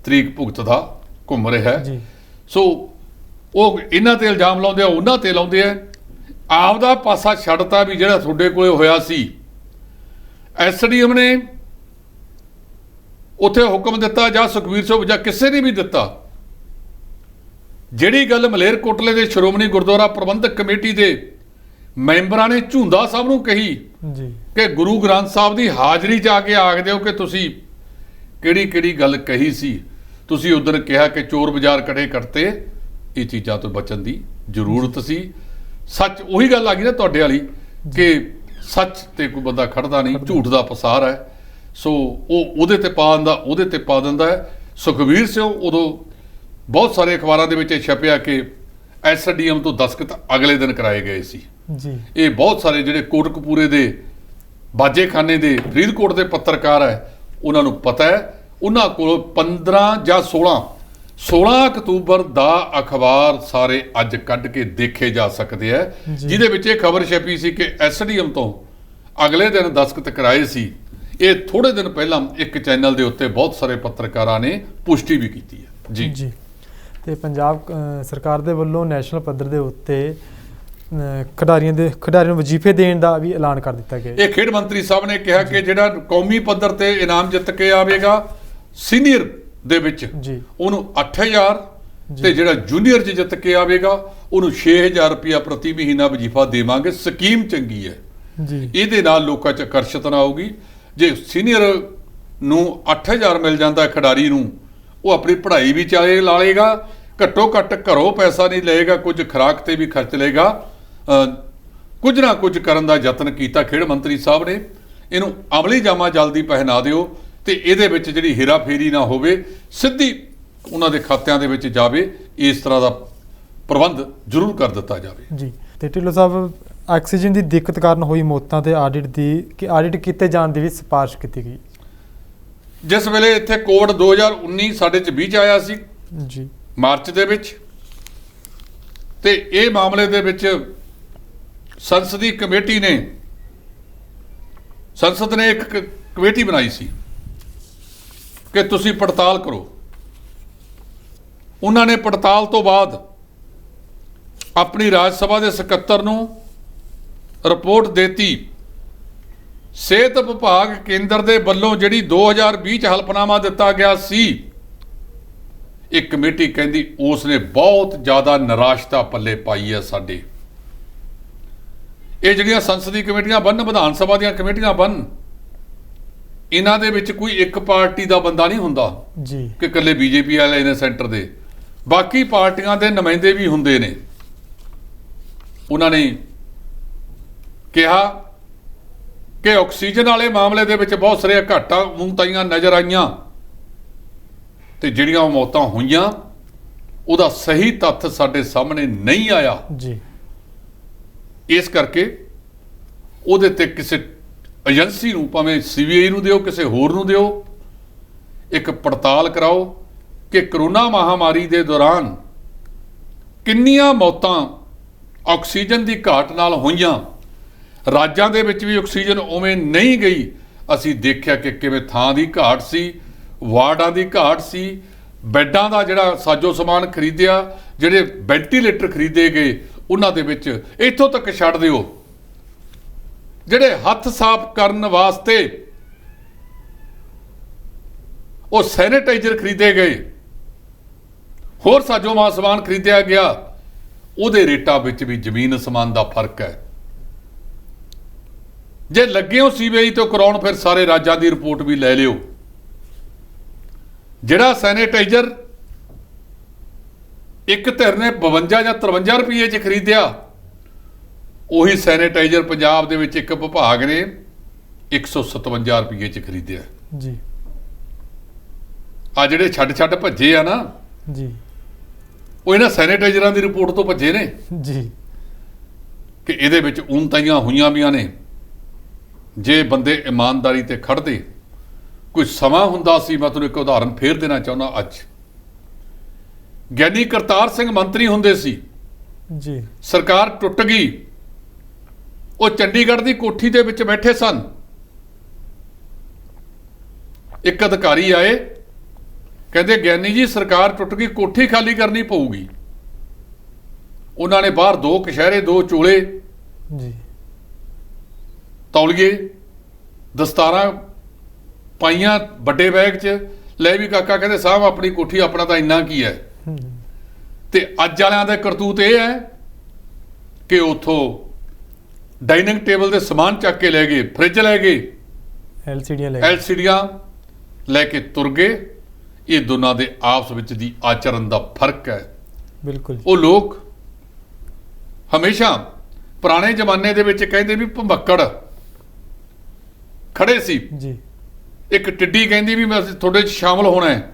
ਤਰੀਕ ਭੁਗਤਦਾ ਘੁੰਮ ਰਿਹਾ ਹੈ। ਸੋ ਉਹ ਇਹਨਾਂ ਤੇ ਇਲਜ਼ਾਮ ਲਾਉਂਦੇ ਆ, ਉਹਨਾਂ ਤੇ ਲਾਉਂਦੇ ਆ। ਆਪਦਾ ਪਾਸਾ ਛੱਡਤਾ ਵੀ ਜਿਹੜਾ ਤੁਹਾਡੇ ਕੋਲੇ ਹੋਇਆ ਸੀ। ਐਸਡੀਐਮ ਨੇ ਉੱਥੇ ਹੁਕਮ ਦਿੱਤਾ ਜਾਂ ਸੁਖਬੀਰ ਸਿੰਘ ਜਾਂ ਕਿਸੇ ਨੇ ਵੀ ਦਿੱਤਾ। ਜਿਹੜੀ ਗੱਲ ਮਲੇਰਕੋਟਲੇ ਦੇ ਸ਼੍ਰੋਮਣੀ ਗੁਰਦੁਆਰਾ ਪ੍ਰਬੰਧਕ ਕਮੇਟੀ ਦੇ ਮੈਂਬਰਾਂ ਨੇ ਝੁੰਦਾ ਸਾਹਿਬ ਨੂੰ ਕਹੀ
ਜੀ
ਕਿ ਗੁਰੂ ਗ੍ਰੰਥ ਸਾਹਿਬ ਦੀ ਹਾਜ਼ਰੀ 'ਚ ਆ ਕੇ ਆਖ ਦਿਓ ਕਿ ਤੁਸੀਂ ਕਿਹੜੀ ਗੱਲ ਕਹੀ ਸੀ। ਤੁਸੀਂ ਉਦੋਂ ਕਿਹਾ ਕਿ ਚੋਰ ਬਾਜ਼ਾਰ ਕੜੇ ਕੱਟਤੇ। ਇਹ ਚੀਜ਼ਾਂ ਤੋਂ ਬਚਣ ਦੀ ਜ਼ਰੂਰਤ ਸੀ। ਸੱਚ ਉਹੀ ਗੱਲ ਆ ਗਈ ਨਾ ਤੁਹਾਡੇ ਵਾਲੀ ਕਿ ਸੱਚ ਤੇ ਕੋਈ ਬੰਦਾ ਖੜਦਾ ਨਹੀਂ, ਝੂਠ ਦਾ ਪਸਾਰ ਹੈ। ਸੋ ਉਹ ਉਹਦੇ ਤੇ ਪਾ ਦਿੰਦਾ ਹੈ। ਸੁਖਬੀਰ ਸਿੰਘ ਉਦੋਂ ਬਹੁਤ ਸਾਰੇ ਅਖਬਾਰਾਂ ਦੇ ਵਿੱਚ ਛਪਿਆ ਕਿ ਐਸਡੀਐਮ ਤੋਂ ਦਸਤਖਤ ਅਗਲੇ ਦਿਨ ਕਰਾਏ ਗਏ ਸੀ
ਜੀ। ਇਹ
ਬਹੁਤ ਸਾਰੇ ਜਿਹੜੇ ਕੋਟਕਪੂਰੇ ਦੇ ਬਾਜੇਖਾਨੇ ਦੇ ਫਰੀਦਕੋਟ ਦੇ ਪੱਤਰਕਾਰ ਹੈ, ਉਹਨਾਂ ਨੂੰ ਪਤਾ ਹੈ। ਉਹਨਾਂ ਕੋਲ 15 ਜਾਂ 16 ਅਕਤੂਬਰ ਦਾ ਅਖਬਾਰ ਸਾਰੇ ਅੱਜ ਕੱਢ ਕੇ ਦੇਖੇ ਜਾ ਸਕਦੇ ਆ, ਜਿਹਦੇ ਵਿੱਚ ਇਹ ਖਬਰ ਛਪੀ ਸੀ ਕਿ ਐਸਡੀਐਮ ਤੋਂ ਅਗਲੇ ਦਿਨ ਦਸਤਖਤ ਕਰਾਏ ਸੀ। ਇਹ ਥੋੜੇ ਦਿਨ ਪਹਿਲਾਂ ਇੱਕ ਚੈਨਲ ਦੇ ਉੱਤੇ ਬਹੁਤ ਸਾਰੇ ਪੱਤਰਕਾਰਾਂ ਨੇ ਪੁਸ਼ਟੀ ਵੀ ਕੀਤੀ ਹੈ। ਜੀ
ਜੀ। ਤੇ ਪੰਜਾਬ ਸਰਕਾਰ ਦੇ ਵੱਲੋਂ ਨੈਸ਼ਨਲ ਪੱਧਰ ਦੇ ਉੱਤੇ ਖਿਡਾਰੀਆਂ ਨੂੰ ਵਜ਼ੀਫੇ ਦੇਣ ਦਾ ਵੀ ਐਲਾਨ ਕਰ ਦਿੱਤਾ ਗਿਆ।
ਇਹ ਖੇਡ ਮੰਤਰੀ ਸਾਹਿਬ ਨੇ ਕਿਹਾ ਕਿ ਜਿਹੜਾ ਕੌਮੀ ਪੱਧਰ ਤੇ ਇਨਾਮ ਜਿੱਤ ਕੇ ਆਵੇਗਾ ਸੀਨੀਅਰ ਦੇ ਵਿੱਚ
ਜੀ
ਉਹਨੂੰ 8000 ਤੇ ਜਿਹੜਾ ਜੂਨੀਅਰ 'ਚ ਜਿੱਤ ਕੇ ਆਵੇਗਾ ਉਹਨੂੰ 6000 ਰੁਪਇਆ ਪ੍ਰਤੀ ਮਹੀਨਾ ਵਜ਼ੀਫਾ ਦੇਵਾਂਗੇ। ਸਕੀਮ ਚੰਗੀ ਹੈ
ਜੀ,
ਇਹਦੇ ਨਾਲ ਲੋਕਾਂ 'ਚ ਆਕਰਸ਼ਿਤ ਨਾ ਆਊਗੀ। ਜੇ ਸੀਨੀਅਰ ਨੂੰ 8000 ਮਿਲ ਜਾਂਦਾ ਖਿਡਾਰੀ ਨੂੰ, ਉਹ ਆਪਣੀ ਪੜ੍ਹਾਈ ਵੀ ਲਾ ਲਏਗਾ, ਘੱਟੋ ਘੱਟ ਘਰੋਂ ਪੈਸਾ ਨਹੀਂ ਲਏਗਾ, ਕੁਝ ਖੁਰਾਕ ਤੇ ਵੀ ਖਰਚ ਲਏਗਾ। ਕੁਝ ਨਾ ਕੁਝ ਕਰਨ ਦਾ ਯਤਨ ਕੀਤਾ ਖੇਡ ਮੰਤਰੀ ਸਾਹਿਬ ਨੇ। ਇਹਨੂੰ ਅਮਲੀ ਜਾਮਾ ਜਲਦੀ ਪਹਿਨਾ ਦਿਓ ਤੇ ਇਹਦੇ ਵਿੱਚ ਜਿਹੜੀ ਹੇਰਾਫੇਰੀ ਨਾ ਹੋਵੇ, ਸਿੱਧੀ ਉਹਨਾਂ ਦੇ ਖਾਤਿਆਂ ਦੇ ਵਿੱਚ ਜਾਵੇ। ਇਸ ਤਰ੍ਹਾਂ ਦਾ ਪ੍ਰਬੰਧ ਜ਼ਰੂਰ ਕਰ ਦਿੱਤਾ ਜਾਵੇ
ਜੀ। ਤੇ ਢਿੱਲੋਂ ਸਾਹਿਬ, ਆਕਸੀਜਨ ਦੀ ਦਿੱਕਤ ਕਾਰਨ ਹੋਈ ਮੌਤਾਂ ਤੇ ਆਡਿਟ ਕੀਤੇ ਜਾਣ ਦੀ ਵੀ ਸਿਫਾਰਿਸ਼ ਕੀਤੀ ਗਈ।
ਜਿਸ ਵੇਲੇ ਇੱਥੇ ਕੋਵਿਡ 2019 ਸਾਡੇ 'ਚ 20 ਆਇਆ ਸੀ
ਜੀ,
ਮਾਰਚ ਦੇ ਵਿੱਚ, ਤੇ ਇਹ ਮਾਮਲੇ ਦੇ ਵਿੱਚ ਸੰਸਦੀ ਕਮੇਟੀ ਨੇ ਸੰਸਦ ਨੇ ਇੱਕ ਕਮੇਟੀ ਬਣਾਈ ਸੀ ਕਿ ਤੁਸੀਂ ਪੜਤਾਲ ਕਰੋ। ਉਹਨਾਂ ਨੇ ਪੜਤਾਲ ਤੋਂ ਬਾਅਦ ਆਪਣੀ ਰਾਜ ਸਭਾ ਦੇ ਸਕੱਤਰ ਨੂੰ ਰਿਪੋਰਟ ਦਿੱਤੀ। ਸਿਹਤ ਵਿਭਾਗ ਕੇਂਦਰ ਦੇ ਵੱਲੋਂ ਜਿਹੜੀ 2020 ਚ ਹਲਫਨਾਮਾ ਦਿੱਤਾ ਗਿਆ ਸੀ, ਇਹ ਕਮੇਟੀ ਕਹਿੰਦੀ ਉਸ ਨੇ ਬਹੁਤ ਜ਼ਿਆਦਾ ਨਿਰਾਸ਼ਤਾ ਪੱਲੇ ਪਾਈ ਹੈ ਸਾਡੇ। ਇਹ ਜਿਹੜੀਆਂ ਸੰਸਦੀ ਕਮੇਟੀਆਂ ਬਣਨ, ਵਿਧਾਨ ਸਭਾ ਦੀਆਂ ਕਮੇਟੀਆਂ ਬਣਨ, ਇਹਨਾਂ ਦੇ ਵਿੱਚ ਕੋਈ ਇੱਕ ਪਾਰਟੀ ਦਾ ਬੰਦਾ ਨਹੀਂ ਹੁੰਦਾ
ਜੀ
ਕਿ ਇਕੱਲੇ ਬੀਜੇਪੀ ਵਾਲੇ ਨੇ ਸੈਂਟਰ ਦੇ, ਬਾਕੀ ਪਾਰਟੀਆਂ ਦੇ ਨੁਮਾਇੰਦੇ ਵੀ ਹੁੰਦੇ ਨੇ। ਉਹਨਾਂ ਨੇ ਕਿਹਾ ਕਿ ਆਕਸੀਜਨ ਵਾਲੇ ਮਾਮਲੇ ਦੇ ਵਿੱਚ ਬਹੁਤ ਸਾਰੇ ਘਾਟਾਂ ਮੂੰਤਾਈਆਂ ਨਜ਼ਰ ਆਈਆਂ ਤੇ ਜਿਹੜੀਆਂ ਉਹ ਮੌਤਾਂ ਹੋਈਆਂ ਉਹਦਾ ਸਹੀ ਤੱਥ ਸਾਡੇ ਸਾਹਮਣੇ ਨਹੀਂ ਆਇਆ
ਜੀ।
ਇਸ ਕਰਕੇ ਉਹਦੇ ਤੇ ਕਿਸੇ ਏਜੰਸੀ ਨੂੰ, ਭਾਵੇਂ CBI ਨੂੰ ਦਿਓ, ਕਿਸੇ ਹੋਰ ਨੂੰ ਦਿਓ, ਇੱਕ ਪੜਤਾਲ ਕਰਾਓ ਕਿ ਕਰੋਨਾ ਮਹਾਮਾਰੀ ਦੇ ਦੌਰਾਨ ਕਿੰਨੀਆਂ ਮੌਤਾਂ ਆਕਸੀਜਨ ਦੀ ਘਾਟ ਨਾਲ ਹੋਈਆਂ। ਰਾਜਾਂ ਦੇ ਵਿੱਚ ਵੀ ਆਕਸੀਜਨ ਉਵੇਂ ਨਹੀਂ ਗਈ। ਅਸੀਂ ਦੇਖਿਆ ਕਿ ਕਿਵੇਂ ਥਾਂ ਦੀ ਘਾਟ ਸੀ, ਵਾਰਡਾਂ ਦੀ ਘਾਟ ਸੀ, ਬੈੱਡਾਂ ਦਾ ਜਿਹੜਾ ਸਾਜੋ ਸਮਾਨ ਖਰੀਦਿਆ, ਜਿਹੜੇ ਵੈਂਟੀਲੇਟਰ ਖਰੀਦੇ ਗਏ, ਉਹਨਾਂ ਦੇ ਵਿੱਚ ਇੱਥੋਂ ਤੱਕ ਛੱਡ ਦਿਓ ਜਿਹੜੇ ਹੱਥ ਸਾਫ਼ ਕਰਨ ਵਾਸਤੇ ਉਹ ਸੈਨੀਟਾਈਜ਼ਰ ਖਰੀਦੇ ਗਏ, ਹੋਰ ਸਾਜੋ ਸਮਾਨ ਖਰੀਦਿਆ ਗਿਆ, ਉਹਦੇ ਰੇਟਾਂ ਵਿੱਚ ਵੀ ਜ਼ਮੀਨ ਅਸਮਾਨ ਦਾ ਫਰਕ ਹੈ। ਜੇ ਲੱਗੇ ਹੋ CBI ਤੋਂ ਕਰਾਉਣ, ਫਿਰ ਸਾਰੇ ਰਾਜਾਂ ਦੀ ਰਿਪੋਰਟ ਵੀ ਲੈ ਲਿਓ। ਜਿਹੜਾ ਸੈਨੀਟਾਈਜ਼ਰ ਇੱਕ ਧਿਰ ਨੇ 52 ਜਾਂ 53 ਰੁਪਏ 'ਚ ਖਰੀਦਿਆ, ਉਹੀ ਸੈਨੀਟਾਈਜ਼ਰ ਪੰਜਾਬ ਦੇ ਵਿੱਚ ਇੱਕ ਵਿਭਾਗ ਨੇ 157 ਰੁਪਏ 'ਚ ਖਰੀਦਿਆ
ਜੀ।
ਆ ਜਿਹੜੇ ਛੱਡ ਭੱਜੇ ਆ ਨਾ
ਜੀ,
ਉਹ ਇਹਨਾਂ ਸੈਨੀਟਾਈਜ਼ਰਾਂ ਦੀ ਰਿਪੋਰਟ ਤੋਂ ਭੱਜੇ ਨੇ
ਜੀ
ਕਿ ਇਹਦੇ ਵਿੱਚ ਊਣਤਾਈਆਂ ਹੋਈਆਂ ਵੀਆਂ ਨੇ। ਜੇ ਬੰਦੇ ਇਮਾਨਦਾਰੀ ਤੇ ਖੜਦੇ, ਕੋਈ ਸਮਾਂ ਹੁੰਦਾ ਸੀ, ਮੈਂ ਤੁਹਾਨੂੰ ਇੱਕ ਉਦਾਹਰਨ ਫੇਰ ਦੇਣਾ ਚਾਹੁੰਦਾ। ਅੱਜ ਗਿਆਨੀ ਕਰਤਾਰ ਸਿੰਘ ਮੰਤਰੀ ਹੁੰਦੇ ਸੀ
ਜੀ,
ਸਰਕਾਰ ਟੁੱਟ ਗਈ, ਉਹ ਚੰਡੀਗੜ੍ਹ ਦੀ ਕੋਠੀ ਦੇ ਵਿੱਚ ਬੈਠੇ ਸਨ। ਇੱਕ ਅਧਿਕਾਰੀ ਆਏ, ਕਹਿੰਦੇ ਗਿਆਨੀ ਜੀ ਸਰਕਾਰ ਟੁੱਟ ਗਈ, ਕੋਠੀ ਖਾਲੀ ਕਰਨੀ ਪਊਗੀ। ਉਹਨਾਂ ਨੇ ਬਾਹਰ 2 ਕਛਹਿਰੇ, 2 ਚੋਲੇ
ਜੀ,
ਤੌਲੀਏ, ਦਸਤਾਰਾਂ ਪਾਈਆਂ ਵੱਡੇ ਬੈਗ 'ਚ। ਲੈ ਵੀ ਕਾਕਾ, ਕਹਿੰਦੇ ਸਾਹਿਬ ਆਪਣੀ ਕੋਠੀ, ਆਪਣਾ ਤਾਂ ਇੰਨਾ ਕੀ ਹੈ। ਤੇ ਅੱਜ ਵਾਲਿਆਂ ਦਾ ਕਰਤੂਤ ਇਹ ਹੈ ਕਿ ਉਥੋਂ ਡਾਈਨਿੰਗ ਟੇਬਲ ਦੇ ਸਮਾਨ ਚੱਕ ਕੇ ਲੈ ਗਏ, ਫ੍ਰਿਜ ਲੈ ਗਏ, LCDਆਂ ਲੈ ਕੇ ਤੁਰ ਗਏ। ਇਹ ਦੋਨਾਂ ਦੇ ਆਪਸ ਵਿੱਚ ਦੀ ਆਚਰਨ ਦਾ ਫਰਕ ਹੈ।
ਬਿਲਕੁਲ।
ਉਹ ਲੋਕ ਹਮੇਸ਼ਾ ਪੁਰਾਣੇ ਜ਼ਮਾਨੇ ਦੇ ਵਿੱਚ ਕਹਿੰਦੇ ਵੀ ਭੰਬੱਕੜ ਖੜੇ ਸੀ
ਜੀ।
ਇੱਕ ਟਿੱਡੀ ਕਹਿੰਦੀ ਵੀ ਮੈਂ ਤੁਹਾਡੇ 'ਚ ਸ਼ਾਮਲ ਹੋਣਾ ਹੈ।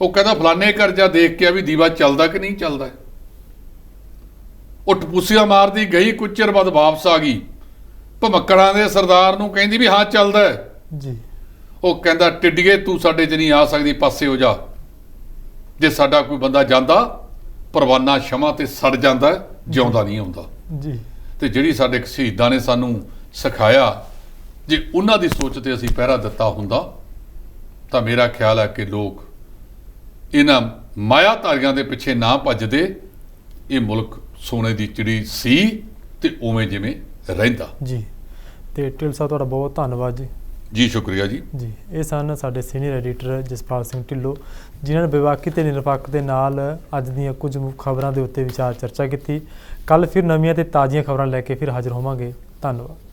ਉਹ ਕਹਿੰਦਾ ਫਲਾਣੇ ਘਰ ਜਾ ਦੇਖ ਕੇ ਆ ਵੀ ਦੀਵਾ ਚੱਲਦਾ ਕਿ ਨਹੀਂ ਚੱਲਦਾ। ਉਹ ਟਪੂਸੀਆਂ ਮਾਰਦੀ ਗਈ, ਕੁਝ ਚਿਰ ਬਾਅਦ ਵਾਪਸ ਆ ਗਈ। ਭਮੱਕੜਾਂ ਦੇ ਸਰਦਾਰ ਨੂੰ ਕਹਿੰਦੀ ਵੀ ਹਾਂ ਚੱਲਦਾ
ਜੀ।
ਉਹ ਕਹਿੰਦਾ ਟਿੱਡੀਏ ਤੂੰ ਸਾਡੇ 'ਚ ਨਹੀਂ ਆ ਸਕਦੀ, ਪਾਸੇ ਹੋ ਜਾ। ਜੇ ਸਾਡਾ ਕੋਈ ਬੰਦਾ ਜਾਂਦਾ, ਪਰਵਾਨਾ ਸ਼ਮਾ ਤੇ ਸੜ ਜਾਂਦਾ, ਜਿਉਂਦਾ ਨਹੀਂ ਆਉਂਦਾ
ਜੀ।
ਤੇ ਜਿਹੜੀ ਸਾਡੇ ਸ਼ਹੀਦਾਂ ਨੇ ਸਾਨੂੰ ਸਿਖਾਇਆ, ਜੇ ਉਹਨਾਂ ਦੀ ਸੋਚ ਤੇ ਅਸੀਂ ਪਹਿਰਾ ਦਿੱਤਾ ਹੁੰਦਾ ਤਾਂ ਮੇਰਾ ਖਿਆਲ ਹੈ ਕਿ ਲੋਕ ਇਹਨਾਂ ਮਾਇਆਧਾਰੀਆਂ ਦੇ ਪਿੱਛੇ ਨਾ ਭੱਜਦੇ ਇਹ ਮੁਲਕ ਸੋਨੇ ਦੀ ਚਿੜੀ ਸੀ ਤੇ ਉਵੇਂ ਜਿਵੇਂ ਰਹਿੰਦਾ।
ਜੀ ਤੇ ਢਿੱਲ ਸਾਹਿਬ ਤੁਹਾਡਾ ਬਹੁਤ ਧੰਨਵਾਦ ਜੀ।
ਜੀ ਸ਼ੁਕਰੀਆ ਜੀ।
ਜੀ ਇਹ ਸਨ ਸਾਡੇ ਸੀਨੀਅਰ ਐਡੀਟਰ ਜਸਪਾਲ ਸਿੰਘ ਢਿੱਲੋਂ, ਜਿਨ੍ਹਾਂ ਨੇ ਬੇਬਾਕੀ ਤੇ ਨਿਰਪੱਖ ਦੇ ਨਾਲ ਅੱਜ ਦੀਆਂ ਕੁਝ ਖਬਰਾਂ ਦੇ ਉੱਤੇ ਵਿਚਾਰ ਚਰਚਾ ਕੀਤੀ। ਕੱਲ੍ਹ ਫਿਰ ਨਵੀਆਂ ਤੇ ਤਾਜ਼ੀਆਂ ਖਬਰਾਂ ਲੈ ਕੇ ਫਿਰ ਹਾਜ਼ਰ ਹੋਵਾਂਗੇ। ਧੰਨਵਾਦ।